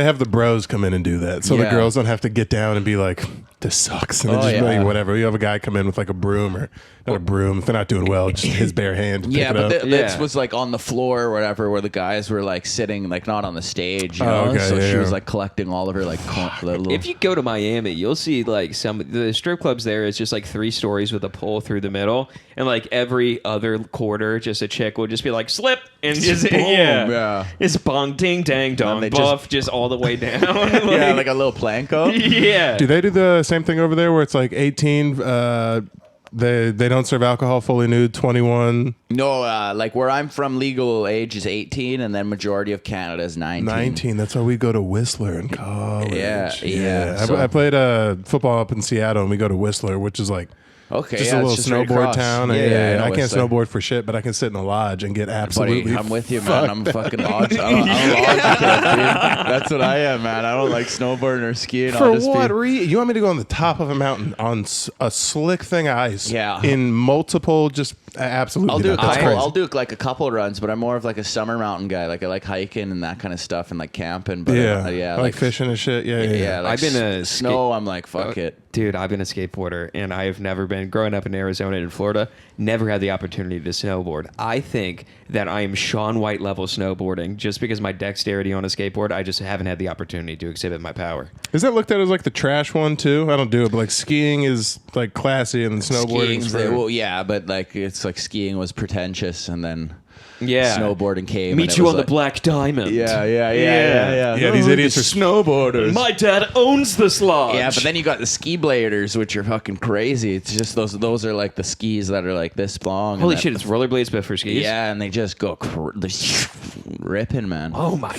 [SPEAKER 1] have the bros come in and do that, so the
[SPEAKER 3] Yeah.
[SPEAKER 1] girls don't have to get down and be like, this sucks. And then just like, whatever. You have a guy come in with like a broom or not a broom. If they're not doing well, just his bare hand.
[SPEAKER 3] Yeah, but this was like on the floor or whatever, where the guys were like sitting, like not on the stage, you know?
[SPEAKER 1] Okay,
[SPEAKER 3] so she was like collecting all of her like little...
[SPEAKER 2] If you go to Miami, you'll see like the strip clubs there is just like 3 stories with a pole through the middle, and like every other quarter, just a chick will just be like slip and just
[SPEAKER 3] boom,
[SPEAKER 2] it's bong ting tang dong buff just all the way down.
[SPEAKER 3] like a little planko.
[SPEAKER 2] Yeah.
[SPEAKER 1] Do they do the same thing over there where it's like 18? They don't serve alcohol, fully nude, 21.
[SPEAKER 3] No, like where I'm from, legal age is 18, and then majority of Canada is 19.
[SPEAKER 1] 19. That's why we go to Whistler in college.
[SPEAKER 3] Yeah.
[SPEAKER 1] I played football up in Seattle, and we go to Whistler, which is like just a little snowboard town. I can't snowboard for shit, but I can sit in a lodge and get absolutely.
[SPEAKER 3] Buddy, I'm with you, man. I'm a fucking lodge. I'm a lodge kid, dude. That's what I am, man. I don't like snowboarding or skiing.
[SPEAKER 1] For what reason? You want me to go on the top of a mountain on a slick thing of ice?
[SPEAKER 3] Yeah.
[SPEAKER 1] In multiple, just absolutely.
[SPEAKER 3] I'll do like a couple runs, but I'm more of like a summer mountain guy. Like I like hiking and that kind of stuff, and like camping. But
[SPEAKER 1] I like fishing and shit. Yeah.
[SPEAKER 3] Like
[SPEAKER 2] I've been a
[SPEAKER 3] snow. I'm like fuck it.
[SPEAKER 2] Dude, I've been a skateboarder, and I've never been, growing up in Arizona and Florida, never had the opportunity to snowboard. I think that I am Shaun White level snowboarding just because my dexterity on a skateboard, I just haven't had the opportunity to exhibit my power.
[SPEAKER 1] Is that looked at as like the trash one too? I don't do it, but like skiing is like classy and snowboarding.
[SPEAKER 3] But like it's like skiing was pretentious, and then snowboarding came.
[SPEAKER 2] Meet you on the Black Diamond.
[SPEAKER 3] Yeah.
[SPEAKER 1] These idiots are
[SPEAKER 3] snowboarders.
[SPEAKER 2] My dad owns this lodge.
[SPEAKER 3] Yeah, but then you got the ski bladers, which are fucking crazy. It's just those are like the skis that are like this long.
[SPEAKER 2] Holy shit, it's rollerblades but for skis?
[SPEAKER 3] Yeah, and they just go ripping, man.
[SPEAKER 2] Oh my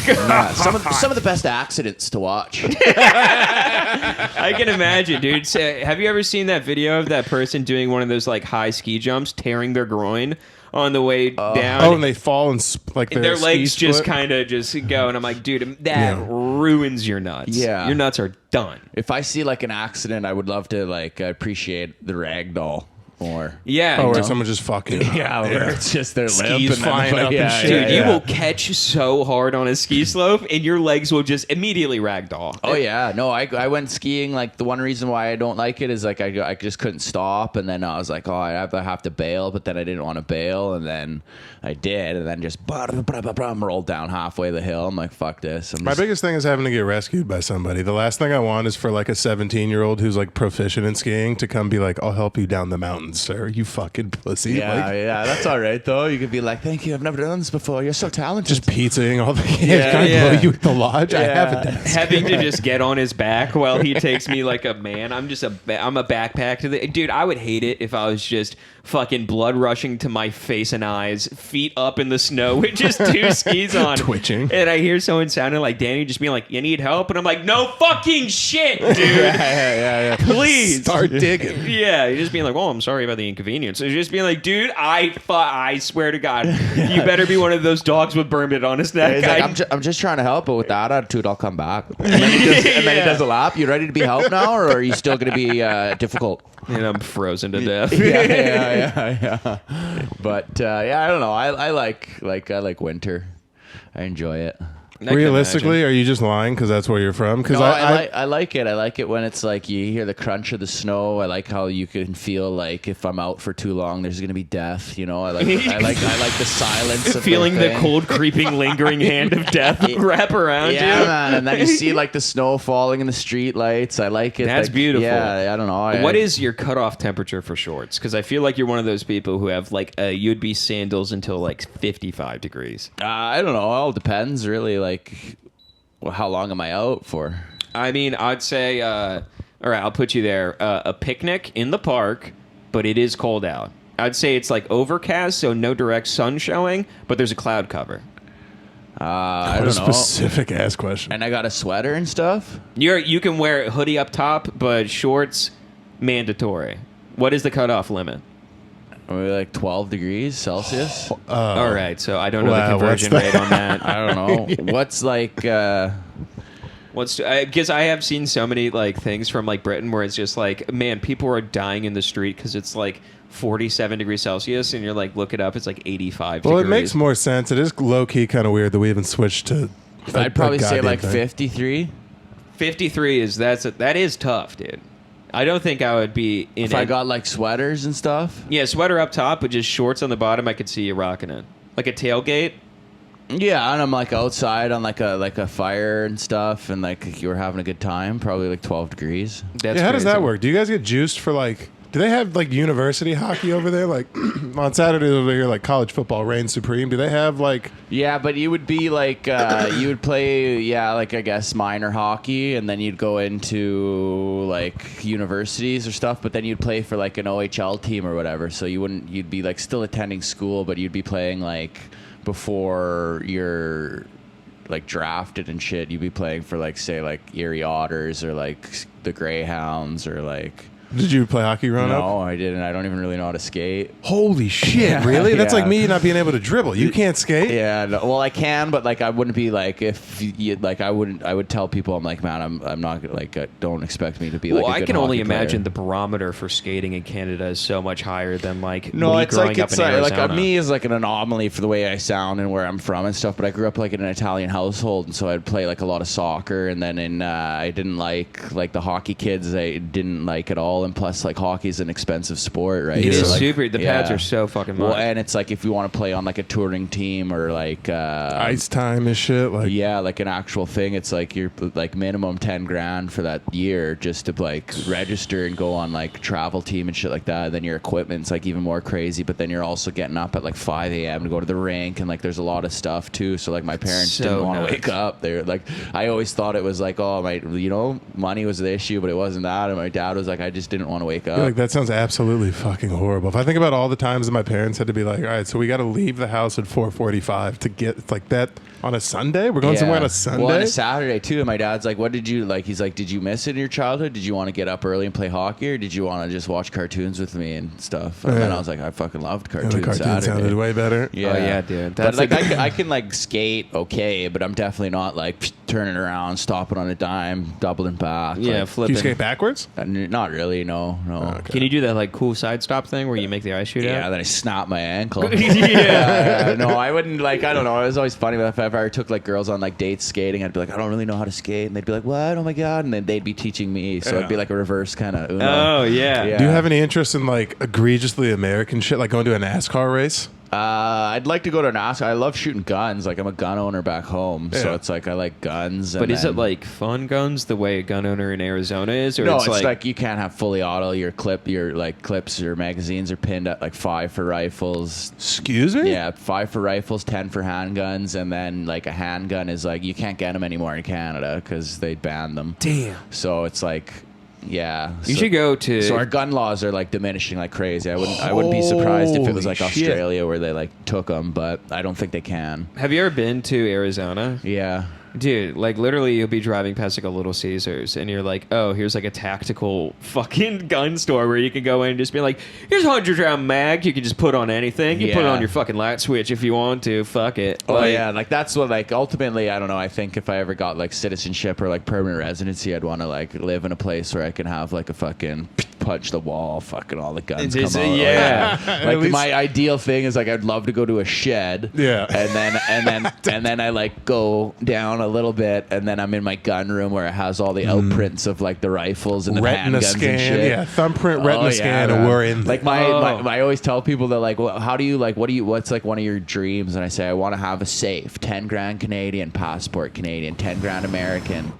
[SPEAKER 2] god.
[SPEAKER 3] Yeah, some of the best accidents to watch.
[SPEAKER 2] I can imagine, dude. So, have you ever seen that video of that person doing one of those like high ski jumps, tearing their groin on the way down?
[SPEAKER 1] Oh, and they fall and like
[SPEAKER 2] their legs just kind of just go, and I'm like, dude, that ruins your nuts.
[SPEAKER 3] Yeah,
[SPEAKER 2] your nuts are done.
[SPEAKER 3] If I see like an accident, I would love to like appreciate the ragdoll more.
[SPEAKER 2] Yeah.
[SPEAKER 1] Or someone just fucking.
[SPEAKER 3] Where it's just their
[SPEAKER 1] skis
[SPEAKER 3] limp
[SPEAKER 1] flying up and shit.
[SPEAKER 2] Dude, you will catch so hard on a ski slope, and your legs will just immediately ragdoll.
[SPEAKER 3] Oh yeah, no, I went skiing. Like the one reason why I don't like it is like I just couldn't stop, and then I was like, oh, I have to bail, but then I didn't want to bail, and then I did, and then just rolled down halfway the hill. I'm like, fuck this.
[SPEAKER 1] My biggest thing is having to get rescued by somebody. The last thing I want is for like a 17-year-old who's like proficient in skiing to come be like, I'll help you down the mountain, sir, you fucking pussy.
[SPEAKER 3] Yeah, that's all right though. You could be like, thank you, I've never done this before. You're so talented.
[SPEAKER 1] Just pizzaing all the can I blow you at the lodge? I have a desk.
[SPEAKER 2] Having to just get on his back while he takes me like a man. I'm a backpack to the dude. I would hate it if I was just fucking blood rushing to my face and eyes, feet up in the snow with just 2 skis on,
[SPEAKER 1] twitching,
[SPEAKER 2] and I hear someone sounding like Danny, just being like, "You need help?" And I'm like, "No fucking shit, dude.
[SPEAKER 3] yeah.
[SPEAKER 2] Please
[SPEAKER 1] start digging."
[SPEAKER 2] Yeah, you're just being like, "Oh, I'm sorry about the inconvenience." So you're just being like, "Dude, I swear to God, you better be one of those dogs with Burnbit on his neck."
[SPEAKER 3] Yeah, like, I'm just trying to help, but with that attitude, I'll come back. And then he does a lap. You ready to be helped now, or are you still going to be difficult?
[SPEAKER 2] And I'm frozen to death.
[SPEAKER 3] Yeah. But I don't know. I like winter. I enjoy it.
[SPEAKER 1] Realistically, are you just lying because that's where you're from? Because
[SPEAKER 3] I like it. I like it when it's like you hear the crunch of the snow. I like how you can feel like if I'm out for too long, there's gonna be death. You know, I like the silence of
[SPEAKER 2] feeling the cold, creeping, lingering hand of death wrap around you.
[SPEAKER 3] Yeah, man. And then you see like the snow falling in the street lights. I like it.
[SPEAKER 2] That's beautiful.
[SPEAKER 3] Yeah, I don't know.
[SPEAKER 2] What is your cutoff temperature for shorts? Because I feel like you're one of those people who have like you'd be sandals until like 55 degrees.
[SPEAKER 3] I don't know. It all depends, really. Like, well, how long am I out for?
[SPEAKER 2] I mean, I'd say, all right, I'll put you there. A picnic in the park, but it is cold out. I'd say it's like overcast, so no direct sun showing, but there's a cloud cover.
[SPEAKER 3] I don't know.
[SPEAKER 1] Specific ass question.
[SPEAKER 3] And I got a sweater and stuff?
[SPEAKER 2] You can wear a hoodie up top, but shorts, mandatory. What is the cutoff limit?
[SPEAKER 3] Are we like 12 degrees Celsius?
[SPEAKER 2] All right, so I don't know the conversion rate on that.
[SPEAKER 3] I don't know. What's like...
[SPEAKER 2] because I have seen so many like things from like Britain where it's just like, man, people are dying in the street because it's like 47 degrees Celsius, and you're like, look it up, it's like 85 degrees.
[SPEAKER 1] Well, it makes more sense. It is low-key kind of weird that we even switched to...
[SPEAKER 3] I'd probably say like 53.
[SPEAKER 2] 53 that is tough, dude. I don't think I would be in
[SPEAKER 3] If I got like sweaters and stuff.
[SPEAKER 2] Yeah, sweater up top, but just shorts on the bottom. I could see you rocking it, like a tailgate.
[SPEAKER 3] Yeah, and I'm like outside on like a fire and stuff, and like you were having a good time. Probably like 12 degrees.
[SPEAKER 2] That's
[SPEAKER 1] how does
[SPEAKER 2] crazy.
[SPEAKER 1] that work? Do you guys get juiced for like? Do they have like university hockey over there? Like on Saturdays over here, like college football reigns supreme. Do they have like?
[SPEAKER 3] Yeah, but you would be like you would play like I guess minor hockey, and then you'd go into like universities or stuff. But then you'd play for like an OHL team or whatever. So you'd be like still attending school, but you'd be playing like before you're like drafted and shit. You'd be playing for like say like Erie Otters or like the Greyhounds or like.
[SPEAKER 1] Did you play hockey growing up?
[SPEAKER 3] No, I didn't. I don't even really know how to skate.
[SPEAKER 1] Holy shit! Really? That's like me not being able to dribble. You can't skate?
[SPEAKER 3] Yeah. No, well, I can, but like I wouldn't be like if you like I wouldn't. I would tell people I'm like, man, I'm not like don't expect me to be like.
[SPEAKER 2] Well,
[SPEAKER 3] a good
[SPEAKER 2] I can only
[SPEAKER 3] hockey player.
[SPEAKER 2] imagine the barometer for skating in Canada is so much higher than like
[SPEAKER 3] No,
[SPEAKER 2] me
[SPEAKER 3] it's
[SPEAKER 2] growing
[SPEAKER 3] like
[SPEAKER 2] up
[SPEAKER 3] it's
[SPEAKER 2] in Arizona.
[SPEAKER 3] like me is like an anomaly for the way I sound and where I'm from and stuff. But I grew up like in an Italian household, and so I'd play like a lot of soccer, and then I didn't like the hockey kids. I didn't like at all, and plus like hockey is an expensive sport, right?
[SPEAKER 2] It is
[SPEAKER 3] like,
[SPEAKER 2] super. The pads are so fucking much.
[SPEAKER 3] Well, and it's like if you want to play on like a touring team or like
[SPEAKER 1] Ice time and shit. Like
[SPEAKER 3] yeah, like an actual thing. It's like you're like minimum 10 grand for that year just to like register and go on like travel team and shit like that. And then your equipment's like even more crazy. But then you're also getting up at like 5 a.m. to go to the rink, and like there's a lot of stuff too. So like my parents didn't want to wake up. They're like, I always thought it was like, oh my, money was the issue, but it wasn't that. And my dad was like, I just didn't want to wake up.
[SPEAKER 1] Like that sounds absolutely fucking horrible. If I think about all the times that my parents had to be like, all right, so we got to leave the house at 4:45 to get like that on a Sunday. We're going somewhere on a Sunday.
[SPEAKER 3] Well, on a Saturday too. And my dad's like, what did you like? He's like, did you miss it in your childhood? Did you want to get up early and play hockey, or did you want to just watch cartoons with me and stuff? And then I was like, I fucking loved cartoons.
[SPEAKER 1] The cartoon
[SPEAKER 3] Saturday.
[SPEAKER 1] sounded way better.
[SPEAKER 3] Yeah,
[SPEAKER 2] oh yeah, dude.
[SPEAKER 3] But like I can like skate okay, but I'm definitely not like turning around, stopping on a dime, doubling back.
[SPEAKER 2] Yeah,
[SPEAKER 3] like,
[SPEAKER 2] flipping.
[SPEAKER 1] Do you skate backwards?
[SPEAKER 3] Not really. No.
[SPEAKER 1] Okay.
[SPEAKER 2] Can you do that like cool side stop thing where you make the ice shoot
[SPEAKER 3] Yeah,
[SPEAKER 2] out?
[SPEAKER 3] then I snap my ankle.
[SPEAKER 2] Yeah.
[SPEAKER 3] No, I wouldn't like. I don't know. It was always funny if I ever took like girls on like dates skating. I'd be like, I don't really know how to skate, and they'd be like, what? Oh my god! And then they'd be teaching me. So it'd be like a reverse kind of.
[SPEAKER 2] Oh yeah.
[SPEAKER 1] Do you have any interest in like egregiously American shit, like going to a NASCAR race?
[SPEAKER 3] I'd like to go to NASCAR. I love shooting guns. Like I'm a gun owner back home, so it's like I like guns.
[SPEAKER 2] But is it like fun guns the way a gun owner in Arizona is, or
[SPEAKER 3] no?
[SPEAKER 2] it's
[SPEAKER 3] like you can't have fully auto. Your like clips, your magazines are pinned at like 5 for rifles.
[SPEAKER 1] Excuse me?
[SPEAKER 3] Yeah, 5 for rifles, 10 for handguns, and then like a handgun is like you can't get them anymore in Canada because they banned them.
[SPEAKER 2] Damn.
[SPEAKER 3] So it's like. Yeah,
[SPEAKER 2] you should go to.
[SPEAKER 3] So our gun laws are like diminishing like crazy. I wouldn't be surprised if it was like
[SPEAKER 1] Holy shit.
[SPEAKER 3] Australia where they like took them, but I don't think they can.
[SPEAKER 2] Have you ever been to Arizona?
[SPEAKER 3] Yeah.
[SPEAKER 2] Dude, like literally you'll be driving past like a Little Caesars and you're like, oh, here's like a tactical fucking gun store where you can go in and just be like, here's a 100-round mag. You can just put on anything. You put it on your fucking light switch if you want to. Fuck it.
[SPEAKER 3] Oh, like, yeah. Like that's what like ultimately, I don't know. I think if I ever got like citizenship or like permanent residency, I'd want to like live in a place where I can have like a fucking punch the wall, fucking all the guns come out.
[SPEAKER 2] Yeah.
[SPEAKER 3] Like my ideal thing is like I'd love to go to a shed.
[SPEAKER 1] Yeah.
[SPEAKER 3] And then I like go down a little bit, and then I'm in my gun room where it has all the outprints of like the rifles and the
[SPEAKER 1] retina
[SPEAKER 3] handguns
[SPEAKER 1] scan,
[SPEAKER 3] and shit.
[SPEAKER 1] yeah, thumbprint retina scan, and
[SPEAKER 3] man.
[SPEAKER 1] we're in.
[SPEAKER 3] Like I always tell people that like, well, how do you like, what's like one of your dreams? And I say I want to have a safe, 10 grand Canadian passport, Canadian, 10 grand American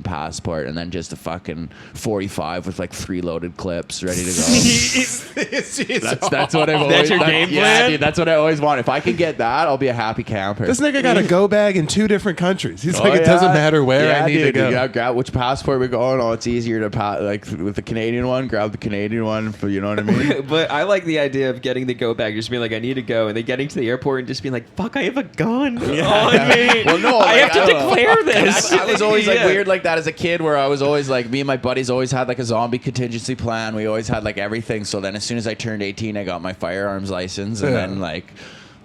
[SPEAKER 3] passport, and then just a fucking 45 with like 3 loaded clips ready to go. That's what I've always.
[SPEAKER 2] That's your game plan?
[SPEAKER 3] Yeah, dude, that's what I always want. If I can get that, I'll be a happy camper.
[SPEAKER 1] This nigga got a go bag in 2 different countries. He's like, it doesn't matter where I need to go.
[SPEAKER 3] Yeah, grab which passport we're going. Oh, it's easier to like with the Canadian one. Grab the Canadian one. You know what I mean?
[SPEAKER 2] But I like the idea of getting the go bag, just being like, I need to go, and then getting to the airport and just being like, fuck, I have a gun on me.
[SPEAKER 3] Well, no,
[SPEAKER 2] I
[SPEAKER 3] like,
[SPEAKER 2] have to declare this.
[SPEAKER 3] I was always like weird like that as a kid, where I was always like, me and my buddies always had like a zombie contingency plan. We always had like everything. So then as soon as I turned 18, I got my firearms license, and then like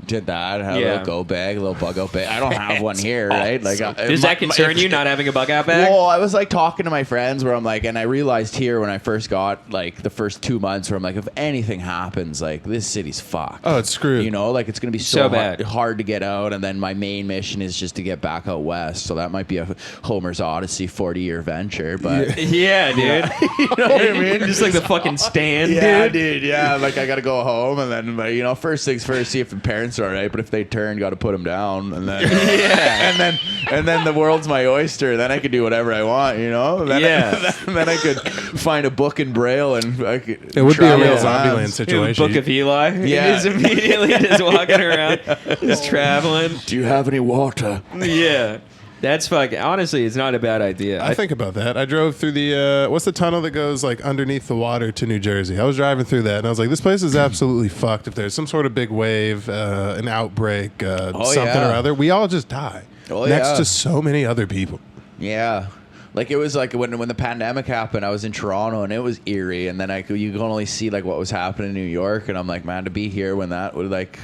[SPEAKER 3] Did that. Had a little go bag, a little bug out bag. I don't have one here, right? Like,
[SPEAKER 2] does that concern you not having a bug out bag?
[SPEAKER 3] Well, I was like talking to my friends where I'm like, and I realized here when I first got like the first 2 months where I'm like, if anything happens, like this city's fucked.
[SPEAKER 1] Oh, it's screwed.
[SPEAKER 3] You know, like it's gonna be
[SPEAKER 2] so bad.
[SPEAKER 3] hard to get out. And then my main mission is just to get back out west. So that might be a Homer's Odyssey 40-year venture. But
[SPEAKER 2] yeah, dude.
[SPEAKER 3] you know what I mean?
[SPEAKER 2] Just like the fucking stand,
[SPEAKER 3] dude. Yeah, like I gotta go home and then you know, first things first, see if the parents are all right. But if they turn, got to put them down, and then and then the world's my oyster. Then I could do whatever I want, you know. Then I could find a book in Braille and I could.
[SPEAKER 1] It would be a real Zombieland situation.
[SPEAKER 2] Book of Eli. Yeah, he's immediately just walking around, just traveling.
[SPEAKER 3] Do you have any water?
[SPEAKER 2] Yeah. That's fucking. Honestly, it's not a bad idea.
[SPEAKER 1] I think about that. I drove through the what's the tunnel that goes like underneath the water to New Jersey? I was driving through that, and I was like, this place is absolutely fucked. If there's some sort of big wave, an outbreak, something or other, we all just die next to so many other people.
[SPEAKER 3] Yeah. Like it was like when the pandemic happened, I was in Toronto and it was eerie, and then you could only see like what was happening in New York, and I'm like, man, to be here when that would like.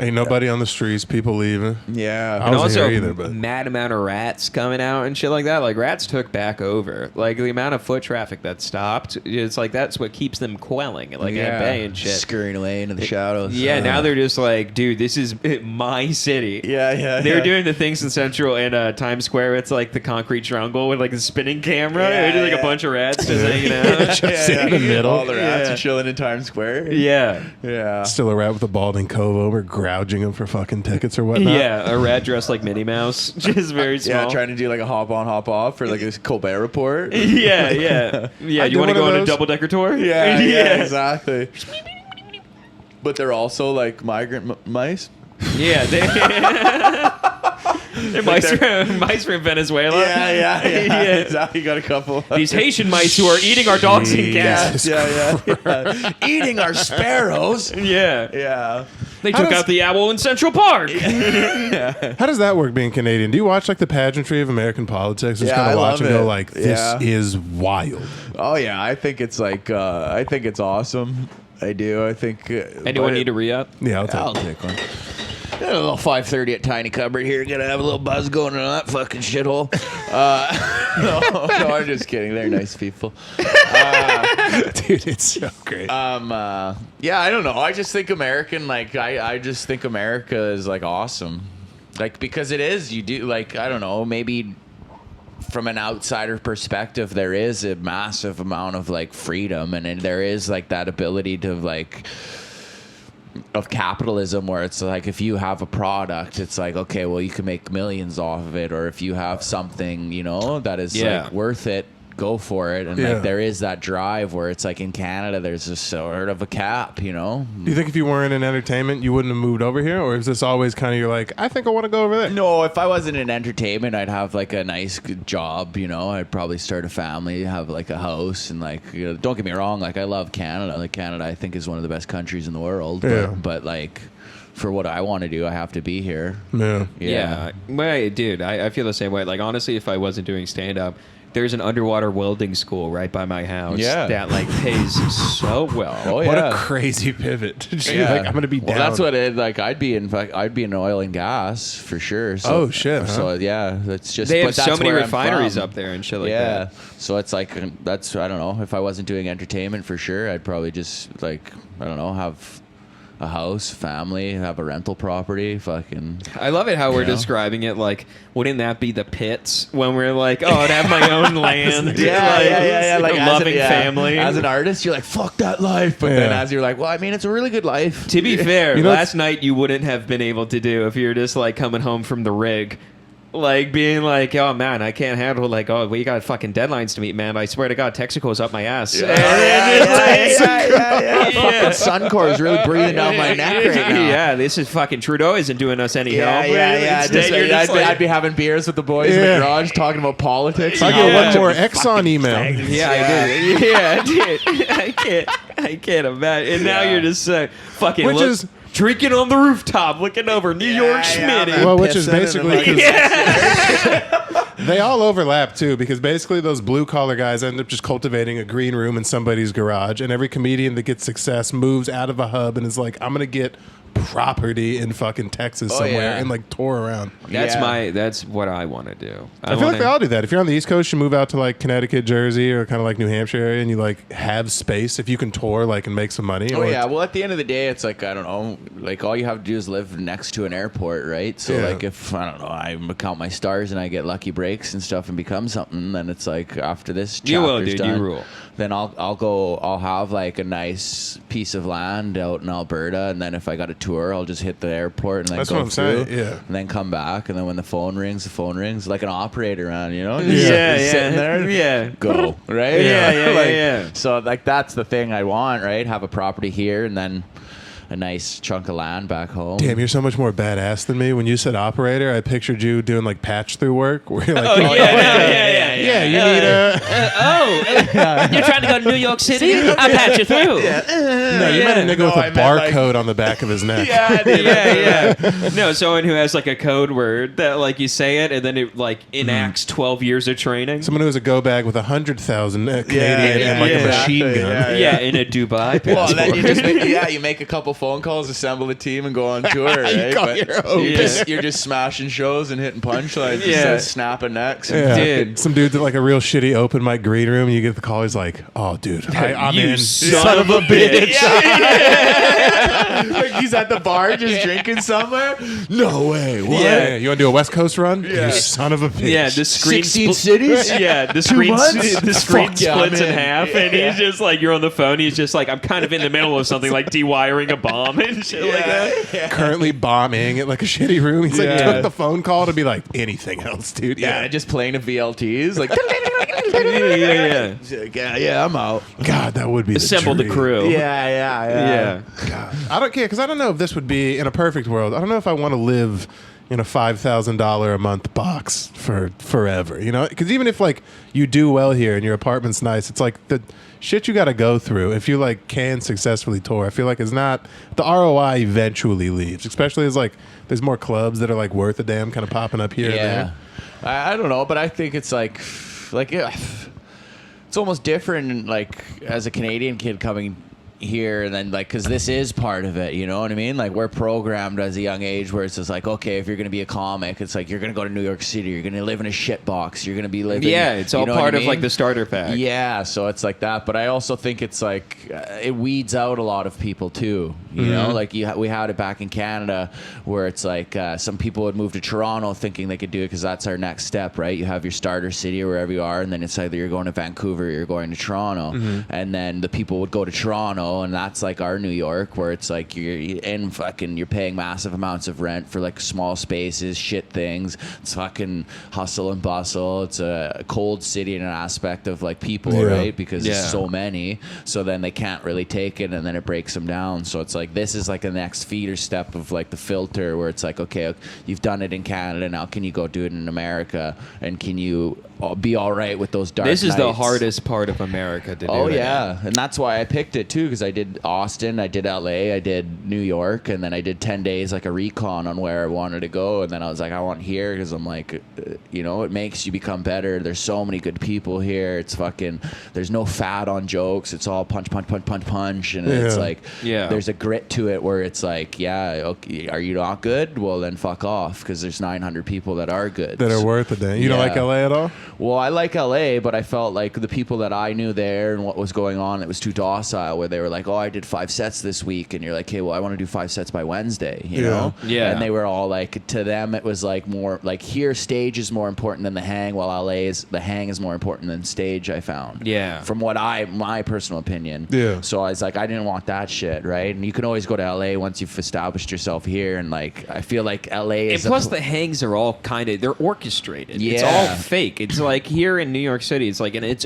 [SPEAKER 1] Ain't nobody on the streets, people leaving.
[SPEAKER 3] Yeah.
[SPEAKER 2] I wasn't here either, but mad amount of rats coming out and shit like that. Like rats took back over. Like the amount of foot traffic that stopped, it's like that's what keeps them quelling, like at bay and shit.
[SPEAKER 3] Scurrying away into the shadows.
[SPEAKER 2] Yeah, now they're just like, dude, this is my city.
[SPEAKER 3] Yeah.
[SPEAKER 2] They were doing the things in Central and Times Square. It's like the concrete jungle with like a spinning camera. They're just like a bunch of rats just hanging out.
[SPEAKER 1] Just in the middle.
[SPEAKER 3] All the rats are chilling in Times Square.
[SPEAKER 2] Yeah.
[SPEAKER 1] Still a rat with a balding comb over, gouging them for fucking tickets or whatnot.
[SPEAKER 2] Yeah, a rat dressed like Minnie Mouse, just very small.
[SPEAKER 3] Yeah, trying to do like a hop on, hop off for like a Colbert Report.
[SPEAKER 2] Yeah. You want to go on a double decker tour?
[SPEAKER 3] Yeah, exactly. But they're also like migrant mice.
[SPEAKER 2] Yeah, they're mice from Venezuela.
[SPEAKER 3] Yeah. Exactly. You got a couple.
[SPEAKER 2] These Haitian mice who are eating our dogs and cats.
[SPEAKER 3] Yeah. Eating our sparrows.
[SPEAKER 2] Yeah. They took out the owl in Central Park.
[SPEAKER 1] How does that work being Canadian? Do you watch like the pageantry of American politics? Just kind of watch and go like, this is wild.
[SPEAKER 3] Oh yeah, I think it's like I think it's awesome. I do. I think.
[SPEAKER 2] Anyone need a re-up?
[SPEAKER 1] Yeah,
[SPEAKER 3] I'll take one. Got a little 5:30 at Tiny Cupboard here. Gonna have a little buzz going on that fucking shithole. No, I'm just kidding. They're nice people.
[SPEAKER 1] Dude, it's so great.
[SPEAKER 3] Yeah, I don't know. I just think American, like, I just think America is like awesome. Like, because it is. You do, like, I don't know, maybe from an outsider perspective, there is a massive amount of like freedom, and there is like that ability to like. Of capitalism where it's like if you have a product, it's like, okay, well, you can make millions off of it, or if you have something, you know, that is like worth it, go for it. And like there is that drive where it's like in Canada there's a sort of a cap, you know.
[SPEAKER 1] Do you think if you weren't in entertainment you wouldn't have moved over here, or is this always kind of you're like, I think I want to go over there?
[SPEAKER 3] No, if I wasn't in entertainment I'd have like a nice good job, you know. I'd probably start a family, have like a house, and like, you know, don't get me wrong, like I love Canada. Like Canada I think is one of the best countries in the world, but like for what I want to do I have to be here.
[SPEAKER 2] Yeah. Wait, dude, I feel the same way. Like honestly, if I wasn't doing stand-up, there's an underwater welding school right by my house that like pays so well.
[SPEAKER 1] Oh, what a crazy pivot. Like, I'm gonna be down.
[SPEAKER 3] That's what it like. I'd be in oil and gas for sure. So, So that's just.
[SPEAKER 2] They have so many refineries up there and shit like that.
[SPEAKER 3] So it's like that's, I don't know, if I wasn't doing entertainment for sure, I'd probably just like, I don't know, have a house, family, have a rental property, fucking.
[SPEAKER 2] I love it how we're describing it like, wouldn't that be the pits when we're like, oh, I'd have my own land. Like a loving family.
[SPEAKER 3] As an artist, you're like, fuck that life. But then as you're like, well, I mean, it's a really good life.
[SPEAKER 2] To be fair, last night you wouldn't have been able to do if you're just like coming home from the rig. Like being like, oh man, I can't handle like, oh, we got fucking deadlines to meet, man. I swear to God, Texaco's up my ass.
[SPEAKER 3] Suncor is really breathing down my neck right now.
[SPEAKER 2] Yeah, this is fucking Trudeau isn't doing us any help.
[SPEAKER 3] I'd be having beers with the boys in the garage talking about politics.
[SPEAKER 1] I get one more Exxon email.
[SPEAKER 2] I did. I can't imagine. And now you're just fucking.
[SPEAKER 1] Which is.
[SPEAKER 2] Drinking on the rooftop, looking over New York Schmitty.
[SPEAKER 1] Well, which is basically they all overlap too, because basically those blue collar guys end up just cultivating a green room in somebody's garage, and every comedian that gets success moves out of a hub and is like, I'm gonna get property in fucking Texas somewhere and like tour around.
[SPEAKER 2] That's what I want to do.
[SPEAKER 1] I feel like they all do that. If you're on the East Coast, you move out to like Connecticut, Jersey, or kind of like New Hampshire area, and you like have space. If you can tour, like, and make some money.
[SPEAKER 3] Well, at the end of the day, it's like, I don't know, like all you have to do is live next to an airport, right? So like if I don't know, I count my stars and I get lucky breaks and stuff and become something, then it's like after this chapter's done,
[SPEAKER 2] you rule.
[SPEAKER 3] Then I'll have like a nice piece of land out in Alberta, and then if I got a tour, I'll just hit the airport and then
[SPEAKER 1] That's
[SPEAKER 3] go
[SPEAKER 1] what I'm
[SPEAKER 3] through,
[SPEAKER 1] saying. Yeah.
[SPEAKER 3] and then come back, and then when the phone rings like an operator on,
[SPEAKER 2] Just
[SPEAKER 3] sitting there, go right,
[SPEAKER 2] yeah.
[SPEAKER 3] So like that's the thing I want, right? Have a property here, and then a nice chunk of land back home.
[SPEAKER 1] Damn, you're so much more badass than me. When you said operator, I pictured you doing like patch through work where you're like,
[SPEAKER 2] you
[SPEAKER 1] need a
[SPEAKER 2] you're trying to go to New York City? I'll patch you through.
[SPEAKER 1] No, you meant a nigga with a barcode on the back of his neck.
[SPEAKER 2] No, someone who has like a code word that like you say it and then it like enacts 12 years of training.
[SPEAKER 1] Someone who has a go bag with 100,000 Canadian and like a machine gun.
[SPEAKER 2] In a Dubai passport.
[SPEAKER 3] Well, then you just you make a couple phone calls, assemble a team, and go on tour. Right? You're just smashing shows and hitting punchlines. Snapping necks.
[SPEAKER 2] Dude,
[SPEAKER 1] some dude that like a real shitty open mic green room. You get the call. He's like, "Oh, dude, I'm in."
[SPEAKER 2] Son of a bitch.
[SPEAKER 3] Like he's at the bar just drinking somewhere. No way. What?
[SPEAKER 1] Yeah, you want to do a West Coast run? You son of a bitch.
[SPEAKER 2] Yeah, the screen
[SPEAKER 3] 16 cities.
[SPEAKER 2] The screen splits in half, and he's just like, you're on the phone. He's just like, I'm kind of in the middle of something like dewiring a bomb and shit like that.
[SPEAKER 1] Yeah. Currently bombing at like a shitty room. He's like, took the phone call to be like, anything else, dude.
[SPEAKER 3] Yeah, just playing a VLTs like. I'm out.
[SPEAKER 1] God, that would be
[SPEAKER 2] assemble the crew.
[SPEAKER 3] Yeah.
[SPEAKER 1] God, I don't care because I don't know if this would be in a perfect world. I don't know if I want to live in a $5,000 a month box for forever. You know, because even if like you do well here and your apartment's nice, it's like the shit you got to go through if you like can successfully tour. I feel like it's not the ROI eventually leaves, especially as like there's more clubs that are like worth a damn kind of popping up here.
[SPEAKER 3] Yeah, I don't know, but I think it's like it's almost different. Like as a Canadian kid coming here, and then like because this is part of it, you know what I mean? Like we're programmed as a young age where it's just like, okay, if you're gonna be a comic, it's like you're gonna go to New York City, you're gonna live in a shit box, you're gonna be living,
[SPEAKER 2] it's all part of like the starter pack.
[SPEAKER 3] So it's like that, but I also think it's like it weeds out a lot of people too, you know, like we had it back in Canada where it's like some people would move to Toronto thinking they could do it because that's our next step, right? You have your starter city or wherever you are, and then it's either you're going to Vancouver or you're going to Toronto, and then the people would go to Toronto, and that's like our New York where it's like you're paying massive amounts of rent for like small spaces, shit things. It's fucking hustle and bustle. It's a cold city in an aspect of like people, right? Because there's so many, so then they can't really take it, and then it breaks them down. So it's like this is like the next feeder step of like the filter where it's like, okay, you've done it in Canada, now can you go do it in America, and can you be all right with those dark
[SPEAKER 2] This is
[SPEAKER 3] nights?
[SPEAKER 2] The hardest part of America to do.
[SPEAKER 3] And that's why I picked it too, because I did Austin, I did LA, I did New York, and then I did 10 days like a recon on where I wanted to go, and then I was like, I want here because I'm like, it makes you become better. There's so many good people here. It's fucking, there's no fat on jokes. It's all punch, and it's like there's a grit to it where it's like, okay, are you not good? Well, then fuck off, because there's 900 people that are good,
[SPEAKER 1] that are worth it. Then you don't like LA at all?
[SPEAKER 3] Well, I like LA, but I felt like the people that I knew there and what was going on, it was too docile, where they were like, oh, I did 5 sets this week, and you're like, hey, well, I want to do 5 sets by Wednesday, you know? And they were all like, to them it was like more like, here stage is more important than the hang, while the hang is more important than stage, I found, from what my personal opinion. So I was like, I didn't want that shit, right? And you can always go to LA once you've established yourself here, and like I feel like LA is,
[SPEAKER 2] and plus the hangs are all kind of, they're orchestrated. It's all fake. It's like here in New York City, it's like, and it's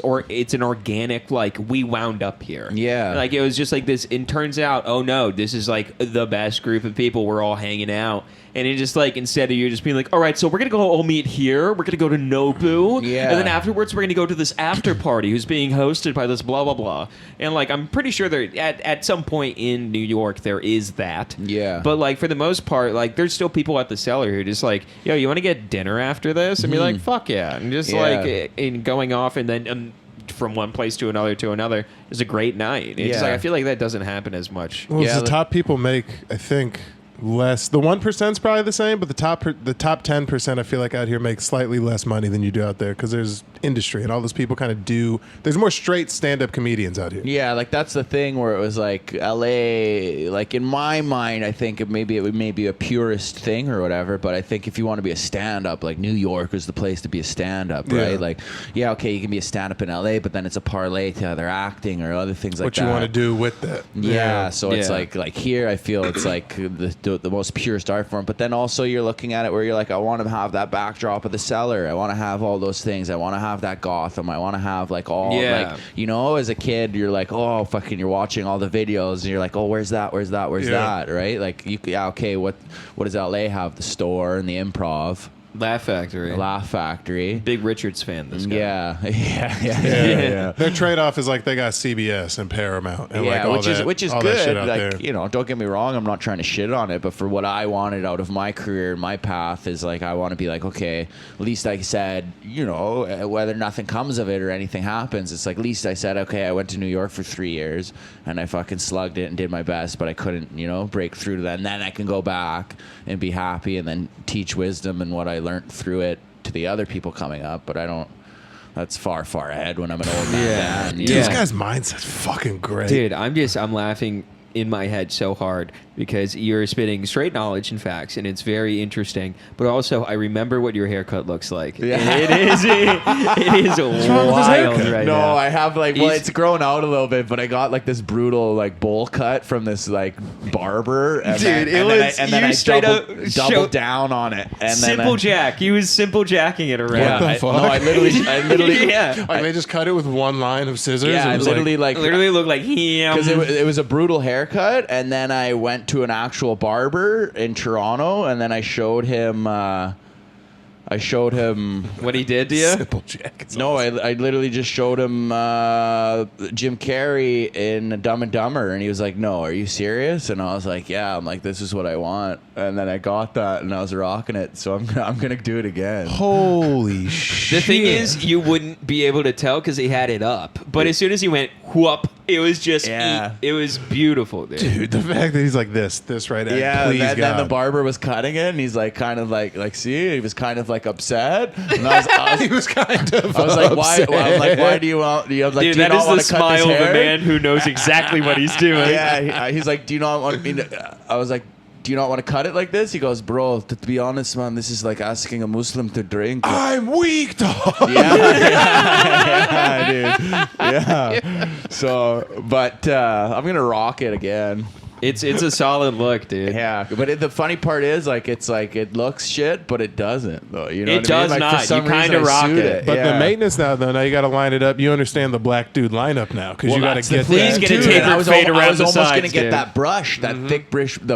[SPEAKER 2] an organic, like, we wound up here. Like it was just like this, and turns out, oh no, this is like the best group of people, we're all hanging out. And it just like, instead of you just being like, all right, so we're going to go all meet here. We're going to go to Nobu. And then afterwards, we're going to go to this after party who's being hosted by this blah, blah, blah. And like, I'm pretty sure there at some point in New York, there is that. But like, for the most part, like, there's still people at the cellar who are just like, yo, you want to get dinner after this? And be like, fuck yeah. And just like, in going off and then from one place to another is a great night. It's just like, I feel like that doesn't happen as much.
[SPEAKER 1] Well, the top people make, I think, less. The 1%'s probably the same, but the top 10% I feel like out here make slightly less money than you do out there because there's industry and all those people kind of do. There's more straight stand-up comedians out here.
[SPEAKER 3] Yeah, like that's the thing where it was like LA. Like in my mind, I think it may be a purist thing or whatever. But I think if you want to be a stand-up, like New York is the place to be a stand-up, right?
[SPEAKER 1] Yeah.
[SPEAKER 3] Like, yeah, okay, you can be a stand-up in LA, but then it's a parlay to other acting or other things like
[SPEAKER 1] What
[SPEAKER 3] that.
[SPEAKER 1] you want to do with that?
[SPEAKER 3] Yeah, so it's like here I feel it's like the most purest art form, but then also you're looking at it where you're like, I want to have that backdrop of the cellar, I want to have all those things, I want to have that Gotham, I want to have like all like, you know, as a kid you're like, oh fucking, you're watching all the videos and you're like, oh where's that that, right? Like okay, what does LA have? The Store and the Improv.
[SPEAKER 2] Laugh Factory. Big Richards fan, this guy.
[SPEAKER 3] Yeah.
[SPEAKER 1] Their trade-off is like they got CBS and Paramount and like all
[SPEAKER 3] which is
[SPEAKER 1] all
[SPEAKER 3] good.
[SPEAKER 1] that shit out
[SPEAKER 3] like
[SPEAKER 1] there.
[SPEAKER 3] You know, don't get me wrong, I'm not trying to shit on it, but for what I wanted out of my career, my path is like I want to be like, okay, at least I said, you know, whether nothing comes of it or anything happens, it's like at least I said, okay, I went to New York for 3 years and I fucking slugged it and did my best, but I couldn't, you know, break through to that, and then I can go back and be happy and then teach wisdom and what I learned through it to the other people coming up. But I don't, that's far ahead when I'm an old man.
[SPEAKER 1] Dude, this guy's mindset's fucking great.
[SPEAKER 2] Dude, I'm laughing in my head so hard because you're spitting straight knowledge and facts, and it's very interesting. But also, I remember what your haircut looks like.
[SPEAKER 3] Yeah.
[SPEAKER 2] It is wild right
[SPEAKER 3] no,
[SPEAKER 2] now.
[SPEAKER 3] I have like, well, it's grown out a little bit, but I got like this brutal like bowl cut from this like barber. And
[SPEAKER 2] Dude,
[SPEAKER 3] then I
[SPEAKER 2] straight
[SPEAKER 3] doubled down on it. And
[SPEAKER 2] Simple Jack. He was Simple Jacking it around.
[SPEAKER 1] What the fuck?
[SPEAKER 3] I literally
[SPEAKER 2] yeah.
[SPEAKER 1] Like they just cut it with one line of scissors.
[SPEAKER 3] Yeah,
[SPEAKER 1] it was
[SPEAKER 3] literally
[SPEAKER 2] literally looked like him.
[SPEAKER 3] because it was a brutal haircut, and then I went to an actual barber in Toronto, and then I showed him
[SPEAKER 2] what he did to you.
[SPEAKER 1] Simple Jack.
[SPEAKER 3] No, I literally just showed him Jim Carrey in Dumb and Dumber, and he was like, no, are you serious? And I was like, yeah. I'm like, this is what I want. And then I got that, and I was rocking it, so I'm gonna do it again.
[SPEAKER 1] Holy shit.
[SPEAKER 2] The thing is, you wouldn't be able to tell because he had it up, but as soon as he went whoop, it was just it was beautiful, dude.
[SPEAKER 1] The fact that he's like this right at
[SPEAKER 3] Yeah, and then the barber was cutting it, and he's like, kind of like, see, he was kind of like upset. And
[SPEAKER 1] he was kind of
[SPEAKER 3] I was like, why? Well, I'm like, why do you want? I was like,
[SPEAKER 2] dude,
[SPEAKER 3] do you
[SPEAKER 2] that
[SPEAKER 3] not
[SPEAKER 2] is
[SPEAKER 3] want
[SPEAKER 2] the
[SPEAKER 3] to cut this
[SPEAKER 2] smile of
[SPEAKER 3] hair?
[SPEAKER 2] a man who knows exactly what he's doing.
[SPEAKER 3] Yeah, he's like, do you not want me to? I was like, do you not want to cut it like this? He goes, bro, to be honest, man, this is like asking a Muslim to drink.
[SPEAKER 1] I'm weak, dog.
[SPEAKER 3] Yeah, dude. Yeah. So, but I'm gonna rock it again.
[SPEAKER 2] It's a solid look, dude.
[SPEAKER 3] Yeah, but the funny part is, like, it's like it looks shit, but it doesn't, though. You know,
[SPEAKER 2] it does
[SPEAKER 3] I mean? Like,
[SPEAKER 2] not.
[SPEAKER 3] for some
[SPEAKER 2] You kind
[SPEAKER 3] reason,
[SPEAKER 2] of
[SPEAKER 3] I
[SPEAKER 2] rock
[SPEAKER 3] suit
[SPEAKER 2] it.
[SPEAKER 1] But
[SPEAKER 3] yeah.
[SPEAKER 1] the maintenance now you got to line it up. You understand the black dude lineup now because you got to get
[SPEAKER 2] Please
[SPEAKER 1] that.
[SPEAKER 2] get a
[SPEAKER 1] dude.
[SPEAKER 2] taper
[SPEAKER 3] I was
[SPEAKER 2] fade around
[SPEAKER 3] almost
[SPEAKER 2] the sides,
[SPEAKER 3] gonna get
[SPEAKER 2] dude.
[SPEAKER 3] that brush, that thick brush, and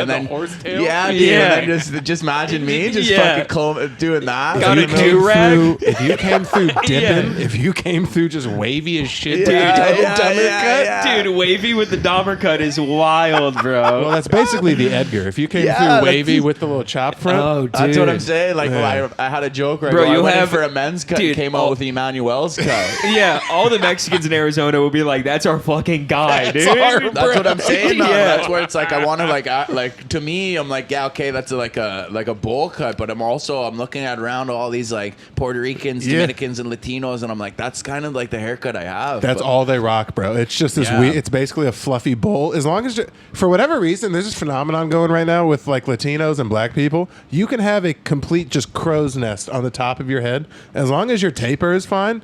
[SPEAKER 3] then
[SPEAKER 1] the horsetail?
[SPEAKER 3] Yeah, dude,
[SPEAKER 2] Yeah.
[SPEAKER 3] and then just imagine me just
[SPEAKER 2] Yeah.
[SPEAKER 3] fucking doing that.
[SPEAKER 2] Got
[SPEAKER 1] If
[SPEAKER 2] a
[SPEAKER 1] you came
[SPEAKER 2] do-rag?
[SPEAKER 1] through- If you came through dipping,
[SPEAKER 2] Yeah.
[SPEAKER 1] if you came through just wavy as shit,
[SPEAKER 2] Dude, wavy with the Dahmer cut is wild, bro.
[SPEAKER 1] Well, that's basically the Edgar. If you came
[SPEAKER 3] Yeah,
[SPEAKER 1] through wavy
[SPEAKER 3] that's-
[SPEAKER 1] with the little chop front,
[SPEAKER 2] Oh, dude.
[SPEAKER 3] That's what I'm saying. Like,
[SPEAKER 1] Yeah.
[SPEAKER 3] I had a joke where
[SPEAKER 2] Bro,
[SPEAKER 3] I
[SPEAKER 2] you'll
[SPEAKER 3] went in
[SPEAKER 2] have-
[SPEAKER 3] for a men's cut
[SPEAKER 2] dude,
[SPEAKER 3] and came out with Emmanuel's cut.
[SPEAKER 2] Yeah, all the Mexicans in Arizona will be like, "That's our fucking guy, dude."
[SPEAKER 3] That's what I'm saying. Man.
[SPEAKER 2] Yeah.
[SPEAKER 3] That's where it's like I want to like to me. I'm like, yeah, okay, that's like a bowl cut, but I'm looking at around all these like Puerto Ricans,
[SPEAKER 1] Yeah.
[SPEAKER 3] Dominicans, and Latinos, and I'm like, that's kind of like the haircut I have.
[SPEAKER 1] that's
[SPEAKER 3] but,
[SPEAKER 1] all they rock, bro. It's just this
[SPEAKER 3] Yeah.
[SPEAKER 1] weird. It's basically a fluffy bowl. As long as, for whatever reason, there's this phenomenon going right now with like Latinos and black people. You can have a complete just crow's nest on the top of your head. As long as your taper is fine,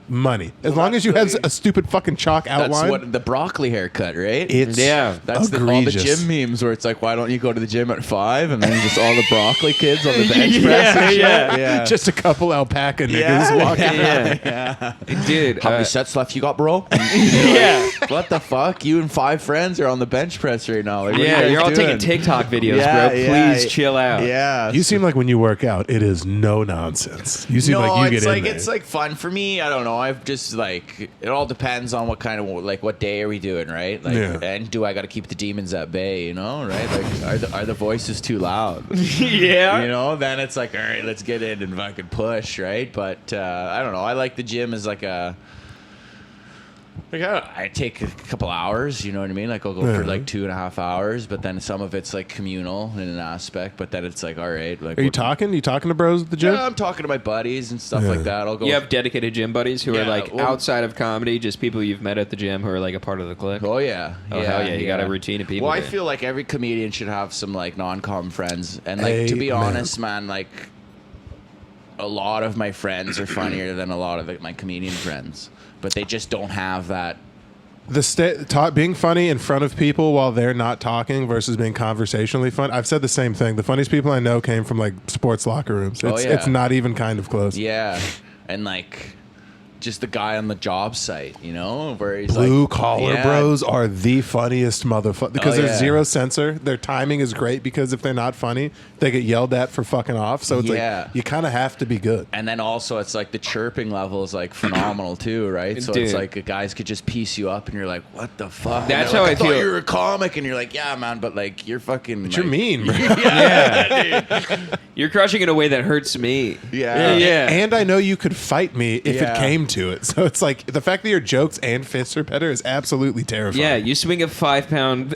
[SPEAKER 1] money. As long as you have a stupid fucking chalk
[SPEAKER 3] That's
[SPEAKER 1] outline.
[SPEAKER 3] what the broccoli haircut, right?
[SPEAKER 1] It's
[SPEAKER 3] That's all the
[SPEAKER 1] egregious.
[SPEAKER 3] gym memes where it's like, why don't you go to the gym at 5 and then just all the broccoli kids on the bench press and shit?
[SPEAKER 2] yeah.
[SPEAKER 1] Just a couple alpaca niggas walking.
[SPEAKER 3] yeah.
[SPEAKER 2] Dude,
[SPEAKER 3] How many sets left you got, bro?
[SPEAKER 2] yeah,
[SPEAKER 3] What the fuck? You and 5 friends are on the bench press right now. Like, what are
[SPEAKER 2] yeah,
[SPEAKER 3] you
[SPEAKER 2] you're all
[SPEAKER 3] guys doing?
[SPEAKER 2] taking TikTok videos,
[SPEAKER 3] Yeah,
[SPEAKER 2] bro.
[SPEAKER 3] yeah,
[SPEAKER 2] Please chill out.
[SPEAKER 3] Yeah.
[SPEAKER 1] You seem like when you work out, it is no nonsense. You seem like you get in there.
[SPEAKER 3] It's like fun for me. I don't know. I've just like it all depends on what kind of like what day are we doing, right? Like,
[SPEAKER 1] Yeah.
[SPEAKER 3] and do I got to keep the demons at bay? You know, right? Like, are the voices too loud?
[SPEAKER 2] Yeah.
[SPEAKER 3] You know, then it's like, all right, let's get in and fucking push, right? But I don't know. I like the gym as like a Like I take a couple hours, you know what I mean? Like I'll go for like 2.5 hours, but then some of it's like communal in an aspect. But then it's like, all right, like
[SPEAKER 1] Are you talking? You talking to bros at the gym?
[SPEAKER 3] Yeah, I'm talking to my buddies and stuff like that. I'll go.
[SPEAKER 2] You have dedicated gym buddies who are like outside of comedy, just people you've met at the gym who are like a part of the clique.
[SPEAKER 3] Oh yeah,
[SPEAKER 2] hell yeah! You got a routine of people.
[SPEAKER 3] Well, I feel like every comedian should have some like non-com friends, and like to be honest, man, like a lot of my friends are funnier than a lot of my comedian friends, but they just don't have that.
[SPEAKER 1] Being funny in front of people while they're not talking versus being conversationally fun. I've said the same thing. The funniest people I know came from like sports locker rooms. It's not even kind of close.
[SPEAKER 3] Yeah, and like just the guy on the job site, you know, where he's
[SPEAKER 1] blue collar bros are the funniest motherfucker because there's zero censor. Their timing is great because if they're not funny, they get yelled at for fucking off. So it's like you kind of have to be good.
[SPEAKER 3] And then also it's like the chirping level is like phenomenal too, right? So it's like guys could just piece you up and you're like, what the fuck?
[SPEAKER 2] That's how
[SPEAKER 3] like,
[SPEAKER 2] I feel.
[SPEAKER 3] You're a comic and you're like, yeah, man, but like you're fucking.
[SPEAKER 1] But you're mean, bro.
[SPEAKER 2] Dude. You're crushing in a way that hurts me.
[SPEAKER 3] Yeah.
[SPEAKER 1] And I know you could fight me if it came to it. So it's like the fact that your jokes and fists are better is absolutely terrifying.
[SPEAKER 2] Yeah, you swing a 5-pound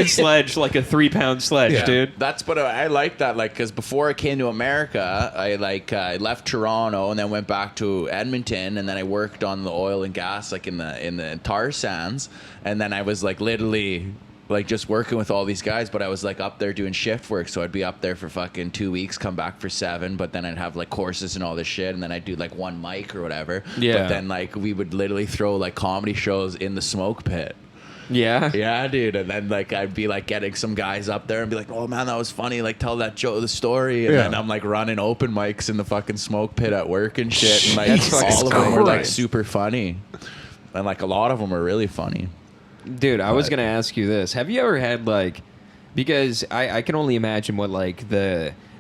[SPEAKER 2] sledge like a 3-pound sledge, dude.
[SPEAKER 3] That's what I like that, like, because before I came to America, I left Toronto and then went back to Edmonton, and then I worked on the oil and gas, like in the tar sands, and then I was like literally like just working with all these guys, but I was like up there doing shift work, so I'd be up there for fucking 2 weeks, come back for 7, but then I'd have like courses and all this shit, and then I'd do like one mic or whatever. But then like we would literally throw like comedy shows in the smoke pit. Yeah, dude. And then like I'd be like getting some guys up there and be like, oh man, that was funny, like tell that the story. And then I'm like running open mics in the fucking smoke pit at work and shit, and like all of them were like super funny, and like a lot of them were really funny.
[SPEAKER 2] Dude, I was gonna ask you this: have you ever had like, because I can only imagine what like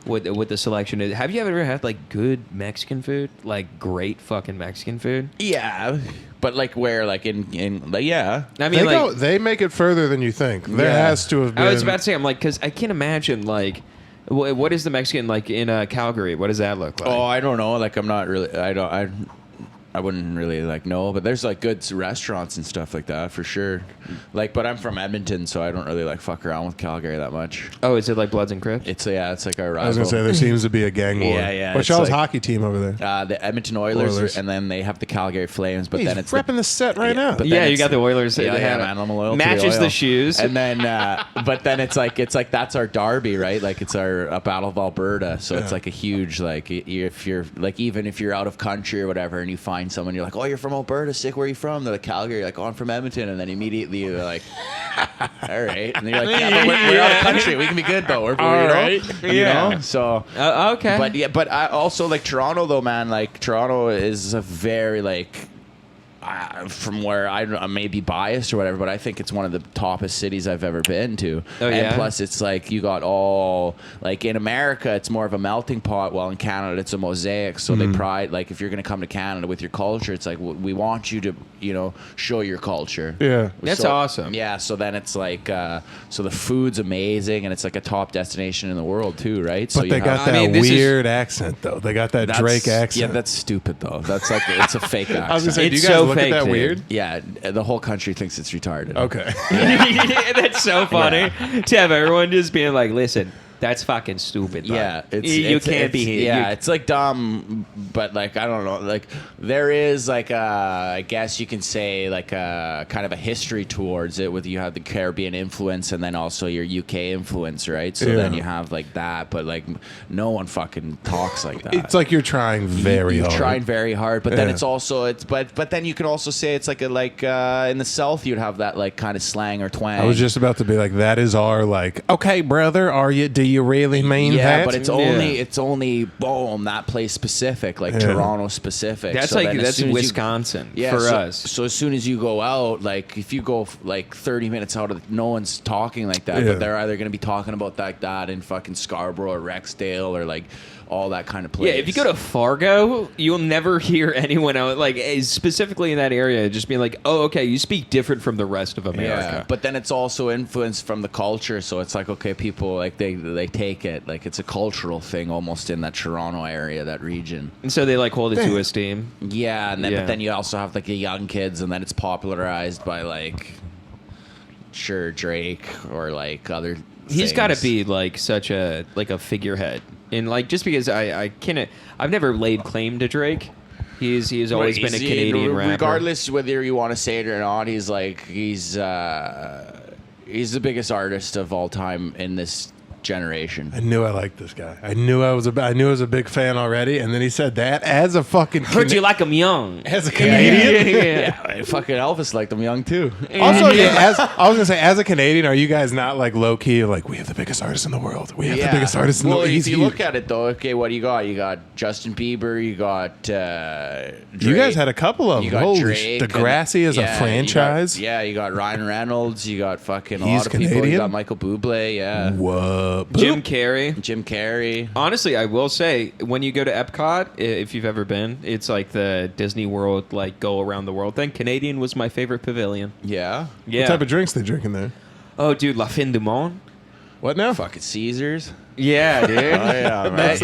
[SPEAKER 2] what the selection is. Have you ever had like good Mexican food, like great fucking Mexican food?
[SPEAKER 3] Yeah, but like where, like in like I
[SPEAKER 2] mean,
[SPEAKER 1] they make it further than you think. There has to have been.
[SPEAKER 2] I was about to say, I'm like, because I can't imagine like. What is the Mexican like in Calgary? What does that look like?
[SPEAKER 3] Oh, I don't know. Like I'm not really. I wouldn't really like know, but there's like good restaurants and stuff like that for sure. Like, but I'm from Edmonton, so I don't really like fuck around with Calgary that much.
[SPEAKER 2] Oh, is it like Bloods and Crips?
[SPEAKER 3] It's like our rival.
[SPEAKER 1] I was gonna say there seems to be a gang war.
[SPEAKER 3] Yeah.
[SPEAKER 1] What's y'all's hockey team over there?
[SPEAKER 3] The Edmonton Oilers, and then they have the Calgary Flames. But then it's
[SPEAKER 1] repping the set right now.
[SPEAKER 2] Yeah, you got the Oilers.
[SPEAKER 3] Yeah, man, I'm loyal.
[SPEAKER 2] Matches
[SPEAKER 3] to
[SPEAKER 2] the shoes,
[SPEAKER 3] and then but then it's like that's our derby, right? Like it's our Battle of Alberta, so it's like a huge like if you're like even if you're out of country or whatever, and you find someone, you're like, oh, you're from Alberta, sick. Where are you from? They're like Calgary. You're like, oh, I'm from Edmonton, and then immediately they're like, all right, and you're like, yeah, but we're out of country. We can be good though. We're
[SPEAKER 2] all right,
[SPEAKER 3] you know. So
[SPEAKER 2] okay,
[SPEAKER 3] but I also like Toronto though, man. Like Toronto is a very like. From where I may be biased or whatever, but I think it's one of the toppest cities I've ever been to. And plus it's like you got all like in America it's more of a melting pot, while in Canada it's a mosaic, so they pride like if you're gonna come to Canada with your culture, it's like we want you to, you know, show your culture.
[SPEAKER 2] That's awesome.
[SPEAKER 3] So then it's like so the food's amazing, and it's like a top destination in the world too, right?
[SPEAKER 1] But
[SPEAKER 3] so
[SPEAKER 1] they got that weird accent though. They got that Drake accent.
[SPEAKER 3] Yeah, that's stupid though. That's like it's a fake accent.
[SPEAKER 1] I was gonna say, do you guys
[SPEAKER 2] so
[SPEAKER 1] look at that
[SPEAKER 2] dude.
[SPEAKER 1] weird?
[SPEAKER 3] Yeah, the whole country thinks it's retarded.
[SPEAKER 1] Okay.
[SPEAKER 2] That's so funny to have everyone just being like, listen, that's fucking stupid. Bud.
[SPEAKER 3] Yeah,
[SPEAKER 2] you can't be here.
[SPEAKER 3] Yeah, it's like dumb, but like I don't know. Like there is like I guess you can say like a kind of a history towards it, with you have the Caribbean influence and then also your UK influence, right? So then you have like that, but like no one fucking talks like that.
[SPEAKER 1] It's like you're trying very hard.
[SPEAKER 3] You're trying very hard, but then it's also but then you can also say it's like in the South you'd have that like kind of slang or twang.
[SPEAKER 1] I was just about to be like, that is our like, okay, brother, do you really mean that?
[SPEAKER 3] Yeah, but it's only boom, that place specific, like Toronto specific.
[SPEAKER 2] That's
[SPEAKER 3] so
[SPEAKER 2] like that's Wisconsin for us.
[SPEAKER 3] So as soon as you go out, like if you go like 30 minutes out of, no one's talking like that, but they're either going to be talking about that in fucking Scarborough or Rexdale or like all that kind of place.
[SPEAKER 2] Yeah, if you go to Fargo, you'll never hear anyone out like specifically in that area just being like, "Oh, okay, you speak different from the rest of America."
[SPEAKER 3] Yeah, but then it's also influenced from the culture, so it's like, okay, people like they take it like it's a cultural thing almost in that Toronto area, that region.
[SPEAKER 2] And so they like hold it to esteem.
[SPEAKER 3] Yeah, and then but then you also have like the young kids, and then it's popularized by like Drake or like other.
[SPEAKER 2] He's got to be like such a figurehead. And like just because I've never laid claim to Drake. He's always been a Canadian rapper.
[SPEAKER 3] Regardless whether you want to say it or not, he's the biggest artist of all time in this generation.
[SPEAKER 1] I knew I liked this guy. I knew I was a big fan already, and then he said that as a fucking
[SPEAKER 2] heard you like him young
[SPEAKER 1] as a Canadian.
[SPEAKER 3] Yeah, fucking Elvis liked him young too.
[SPEAKER 1] Also, as I was gonna say, as a Canadian, are you guys not like low key like we have the biggest artists in the world? We have the biggest artists in the world.
[SPEAKER 3] If you look at it though, okay, what do you got? You got Justin Bieber. You got Drake.
[SPEAKER 1] You guys had a couple of them. Holy
[SPEAKER 3] Drake,
[SPEAKER 1] Degrassi is a franchise.
[SPEAKER 3] You got Ryan Reynolds. You got fucking a
[SPEAKER 1] He's
[SPEAKER 3] lot of
[SPEAKER 1] Canadian?
[SPEAKER 3] people. You got Michael Bublé. Yeah.
[SPEAKER 1] Whoa.
[SPEAKER 2] Jim Carrey.
[SPEAKER 3] Honestly,
[SPEAKER 2] I will say, when you go to Epcot, if you've ever been, it's like the Disney World, like go around the world thing. Canadian was my favorite pavilion.
[SPEAKER 3] Yeah.
[SPEAKER 1] What type of drinks they drinking there?
[SPEAKER 2] Oh, dude, La Fin du Monde.
[SPEAKER 1] What now?
[SPEAKER 3] Fucking Caesars.
[SPEAKER 2] Yeah, dude.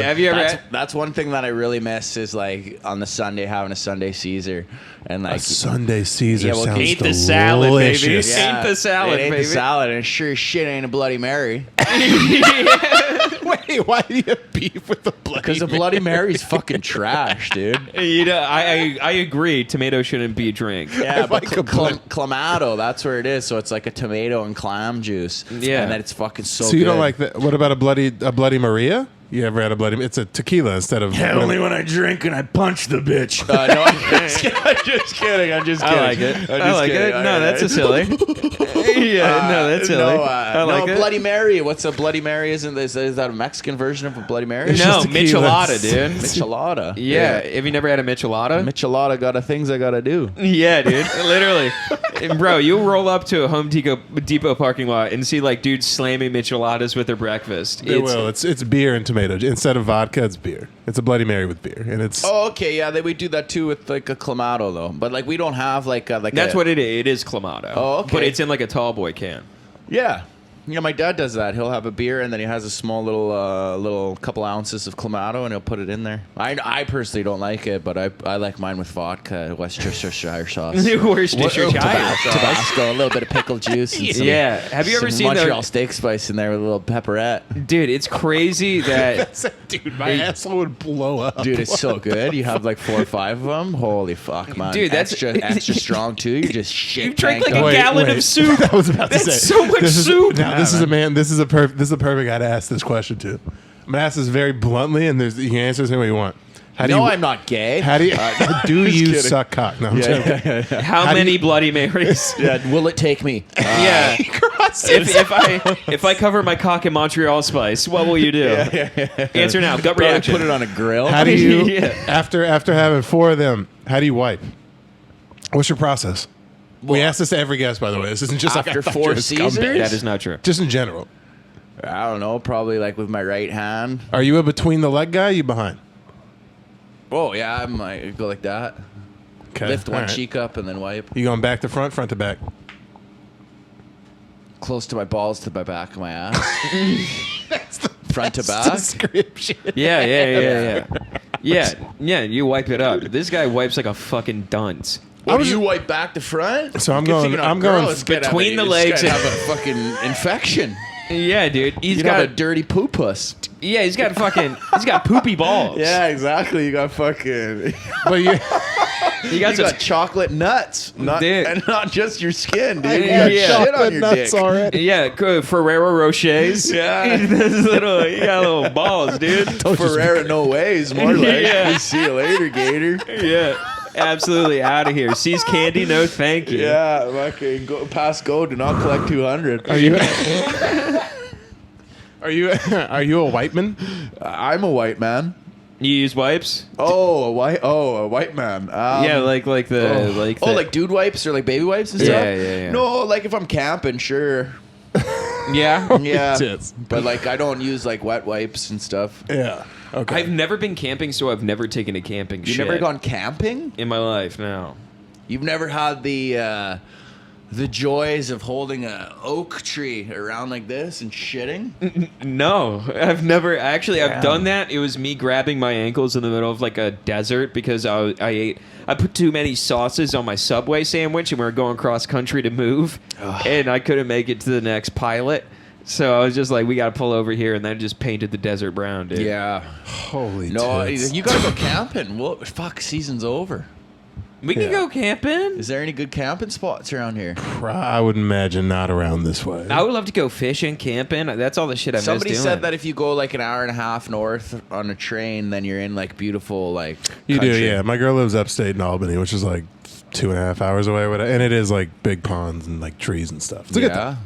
[SPEAKER 2] Have you ever?
[SPEAKER 3] That's one thing that I really miss is like on the Sunday having a Sunday Caesar and like
[SPEAKER 1] a Sunday Caesar sounds
[SPEAKER 2] ain't
[SPEAKER 1] delicious.
[SPEAKER 2] The salad, baby. Ain't the salad,
[SPEAKER 3] ain't
[SPEAKER 2] baby.
[SPEAKER 3] The salad, and sure as shit ain't a Bloody Mary.
[SPEAKER 1] Wait, why do you have beef with the Bloody Mary?
[SPEAKER 3] Because the Bloody Mary's fucking trash, dude.
[SPEAKER 2] You know, I agree. Tomato shouldn't be a drink.
[SPEAKER 3] Yeah, but clamato, that's where it is. So it's like a tomato and clam juice.
[SPEAKER 2] Yeah,
[SPEAKER 3] and then it's fucking so.
[SPEAKER 1] So you
[SPEAKER 3] good.
[SPEAKER 1] don't like that? What about a Bloody Maria? You ever had a Bloody? It's a tequila instead of.
[SPEAKER 3] Yeah, only when I drink and I punch the bitch. No, I'm just kidding. I like it.
[SPEAKER 2] I like it. No, that's a silly. Yeah, no, that's silly. I like it.
[SPEAKER 3] Bloody Mary. What's a Bloody Mary? Is that a Mexican version of a Bloody Mary?
[SPEAKER 2] No, Michelada, dude.
[SPEAKER 3] Michelada.
[SPEAKER 2] Yeah. Have you never had a Michelada?
[SPEAKER 3] Michelada got things I gotta do.
[SPEAKER 2] Yeah, dude. Literally. Bro, you'll roll up to a Home Depot parking lot and see like dudes slamming Micheladas with their breakfast.
[SPEAKER 1] It's beer and tomato. Instead of vodka, it's beer. It's a Bloody Mary with beer, and it's.
[SPEAKER 3] Oh, okay, yeah. We do that too with like a clamato though, but like we don't have like.
[SPEAKER 2] That's what it is. It is clamato.
[SPEAKER 3] Oh, okay.
[SPEAKER 2] But it's in like a tall boy can.
[SPEAKER 3] Yeah. Yeah, my dad does that. He'll have a beer and then he has a small little couple ounces of clamato and he'll put it in there. I personally don't like it, but I like mine with vodka, Worcestershire sauce,
[SPEAKER 2] Worcestershire
[SPEAKER 3] Tabasco, a little bit of pickle juice. And
[SPEAKER 2] yeah. Have you ever seen
[SPEAKER 3] Montreal steak spice in there with a little pepperette?
[SPEAKER 2] Dude, it's crazy that.
[SPEAKER 1] Dude, my asshole would blow up.
[SPEAKER 3] Dude, it's so good. You have like 4 or 5 of them. Holy fuck, man!
[SPEAKER 2] Dude, that's
[SPEAKER 3] extra strong too. You just shit.
[SPEAKER 2] You drink like a gallon of soup.
[SPEAKER 1] I was about to say
[SPEAKER 2] so much soup.
[SPEAKER 1] This is the perfect guy to ask this question to. I'm gonna ask this very bluntly, and you can answer this any way you want.
[SPEAKER 3] I'm not gay.
[SPEAKER 1] How do you suck cock? No, I'm joking.
[SPEAKER 2] How many Bloody Marys?
[SPEAKER 3] Will it take me?
[SPEAKER 2] Yeah. If I cover my cock in Montreal spice, what will you do? Answer now. Gut reaction.
[SPEAKER 3] Put it on a grill.
[SPEAKER 1] How do you after having 4 of them? How do you wipe? What's your process? We ask this to every guest, by the way. This isn't just
[SPEAKER 3] after 4 Caesars.
[SPEAKER 2] That is not true.
[SPEAKER 1] Just in general.
[SPEAKER 3] I don't know. Probably like with my right hand.
[SPEAKER 1] Are you a between the leg guy? Or you behind?
[SPEAKER 3] Oh yeah, I might go like that.
[SPEAKER 1] Okay.
[SPEAKER 3] Lift one cheek up and then wipe.
[SPEAKER 1] You going back to front to back?
[SPEAKER 3] Close to my balls to my back of my ass.
[SPEAKER 1] That's the
[SPEAKER 3] front to back
[SPEAKER 1] description.
[SPEAKER 2] Yeah. You wipe it up. This guy wipes like a fucking dunce.
[SPEAKER 3] Do you wipe back to front?
[SPEAKER 1] So I'm going
[SPEAKER 2] between the legs
[SPEAKER 3] and have a fucking infection.
[SPEAKER 2] Yeah, dude.
[SPEAKER 3] He's got a dirty poo-puss.
[SPEAKER 2] Yeah, he's got poopy balls.
[SPEAKER 3] Yeah, exactly. You got fucking.
[SPEAKER 1] But you
[SPEAKER 3] got chocolate nuts, and not just your skin, dude. You got shit on your
[SPEAKER 1] nuts
[SPEAKER 3] dick
[SPEAKER 1] already.
[SPEAKER 2] Yeah, Ferrero Rochers.
[SPEAKER 3] Yeah,
[SPEAKER 2] you got little balls, dude.
[SPEAKER 3] Ferrero no ways, more like. Yeah. See you later, Gator.
[SPEAKER 2] Yeah. Absolutely out of here. Sees candy, no thank you.
[SPEAKER 3] Yeah, fucking pass go. Do not collect 200.
[SPEAKER 1] Are you a white man?
[SPEAKER 3] I'm a white man.
[SPEAKER 2] You use wipes?
[SPEAKER 3] A white man.
[SPEAKER 2] Like
[SPEAKER 3] dude wipes or like baby wipes and stuff.
[SPEAKER 2] Yeah.
[SPEAKER 3] No, like if I'm camping, sure.
[SPEAKER 2] Yeah.
[SPEAKER 3] But like I don't use like wet wipes and stuff.
[SPEAKER 1] Yeah. Okay.
[SPEAKER 2] I've never been camping, so I've never taken a camping shit.
[SPEAKER 3] You've never gone camping?
[SPEAKER 2] In my life, no.
[SPEAKER 3] You've never had the joys of holding an oak tree around like this and shitting?
[SPEAKER 2] No, I've never. Actually, I've done that. It was me grabbing my ankles in the middle of like a desert because I put too many sauces on my Subway sandwich and we were going cross country to move. And I couldn't make it to the next pilot. So I was just like, we got to pull over here, and then just painted the desert brown, dude.
[SPEAKER 3] Yeah.
[SPEAKER 1] Holy
[SPEAKER 3] No,
[SPEAKER 1] tits.
[SPEAKER 3] you got to go camping. Well, fuck, season's over.
[SPEAKER 2] We can go camping.
[SPEAKER 3] Is there any good camping spots around here?
[SPEAKER 1] I would imagine not around this way.
[SPEAKER 2] I would love to go fishing, camping. That's all the shit I miss doing.
[SPEAKER 3] Somebody said that if you go like an hour and a half north on a train, then you're in like beautiful like
[SPEAKER 1] You
[SPEAKER 3] country.
[SPEAKER 1] do, yeah. My girl lives upstate in Albany, which is like 2.5 hours away, and it is like big ponds and like trees and stuff. It's a good thing.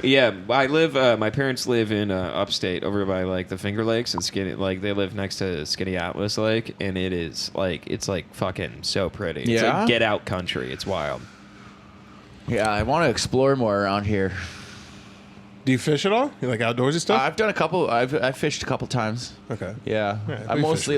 [SPEAKER 2] Yeah, I live. My parents live in upstate, over by like the Finger Lakes and Skinny. Like they live next to Skinny Atlas Lake, and it is like it's like fucking so pretty. It's like get out country. It's wild.
[SPEAKER 3] Yeah, I want to explore more around here.
[SPEAKER 1] Do you fish at all? You like outdoorsy stuff?
[SPEAKER 3] I've done a couple. I've fished a couple times.
[SPEAKER 1] Okay.
[SPEAKER 3] Yeah,
[SPEAKER 1] Yeah,
[SPEAKER 3] I'm mostly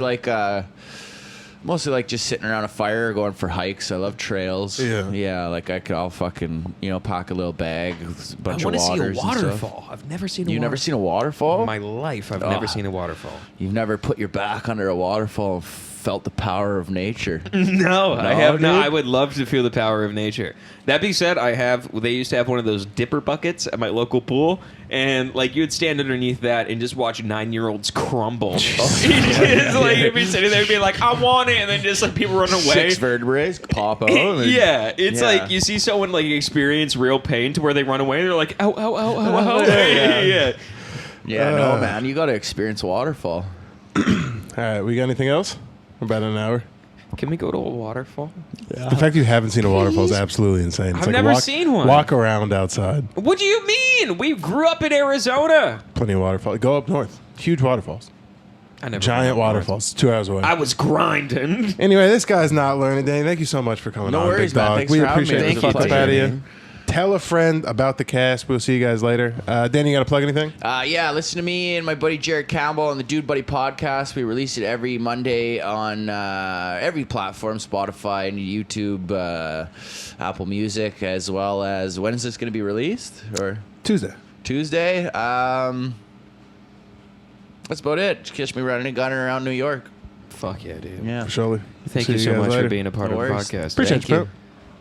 [SPEAKER 3] like just sitting around a fire or going for hikes. I love trails. Yeah. Like I'll fucking pack a little bag, with a bunch of waters.
[SPEAKER 2] I want to see a
[SPEAKER 3] and
[SPEAKER 2] waterfall. I've never seen.
[SPEAKER 3] You've never seen a waterfall?
[SPEAKER 2] In my life, I've never seen a waterfall.
[SPEAKER 3] You've never put your back under a waterfall and felt the power of nature?
[SPEAKER 2] No, I have
[SPEAKER 3] dude?
[SPEAKER 2] not. I would love to feel the power of nature. That being said, they used to have one of those dipper buckets at my local pool, and like you would stand underneath that and just watch 9-year-olds crumble. You'd be sitting there and be like, I want it, and then just like people run away.
[SPEAKER 3] 6 vertebrae pop out.
[SPEAKER 2] Yeah, it's like you see someone like experience real pain to where they run away and they're like, ow, ow, ow, ow, ow.
[SPEAKER 3] Yeah, no, man, you got to experience a waterfall.
[SPEAKER 1] All right, we got anything else? About an hour.
[SPEAKER 2] Can we go to a waterfall?
[SPEAKER 1] Yeah. The fact you haven't seen a waterfall is absolutely insane. It's
[SPEAKER 2] I've never seen one.
[SPEAKER 1] Walk around outside.
[SPEAKER 2] What do you mean? We grew up in Arizona.
[SPEAKER 1] Plenty of waterfalls. Go up north. Huge waterfalls.
[SPEAKER 2] I never
[SPEAKER 1] Giant waterfalls. 2 hours away.
[SPEAKER 2] I was grinding.
[SPEAKER 1] Anyway, this guy's not learning. Danny, thank you so much for coming on.
[SPEAKER 3] No worries,
[SPEAKER 1] Big dog.
[SPEAKER 3] man. Thanks
[SPEAKER 1] We
[SPEAKER 3] for having
[SPEAKER 1] appreciate
[SPEAKER 3] me.
[SPEAKER 1] the fuck up out of you. Tell a friend about the cast. We'll see you guys later. Danny, you got to plug anything?
[SPEAKER 3] Yeah, listen to me and my buddy Jared Campbell on the Dude Buddy podcast. We release it every Monday on every platform, Spotify and YouTube, Apple Music, as well as, when is this going to be released? Or Tuesday. That's about it. Just catch me running and gunning around New York.
[SPEAKER 2] Fuck yeah, dude.
[SPEAKER 3] Yeah.
[SPEAKER 1] Surely.
[SPEAKER 2] Thank you so much for being a part of the podcast.
[SPEAKER 1] Appreciate you, bro.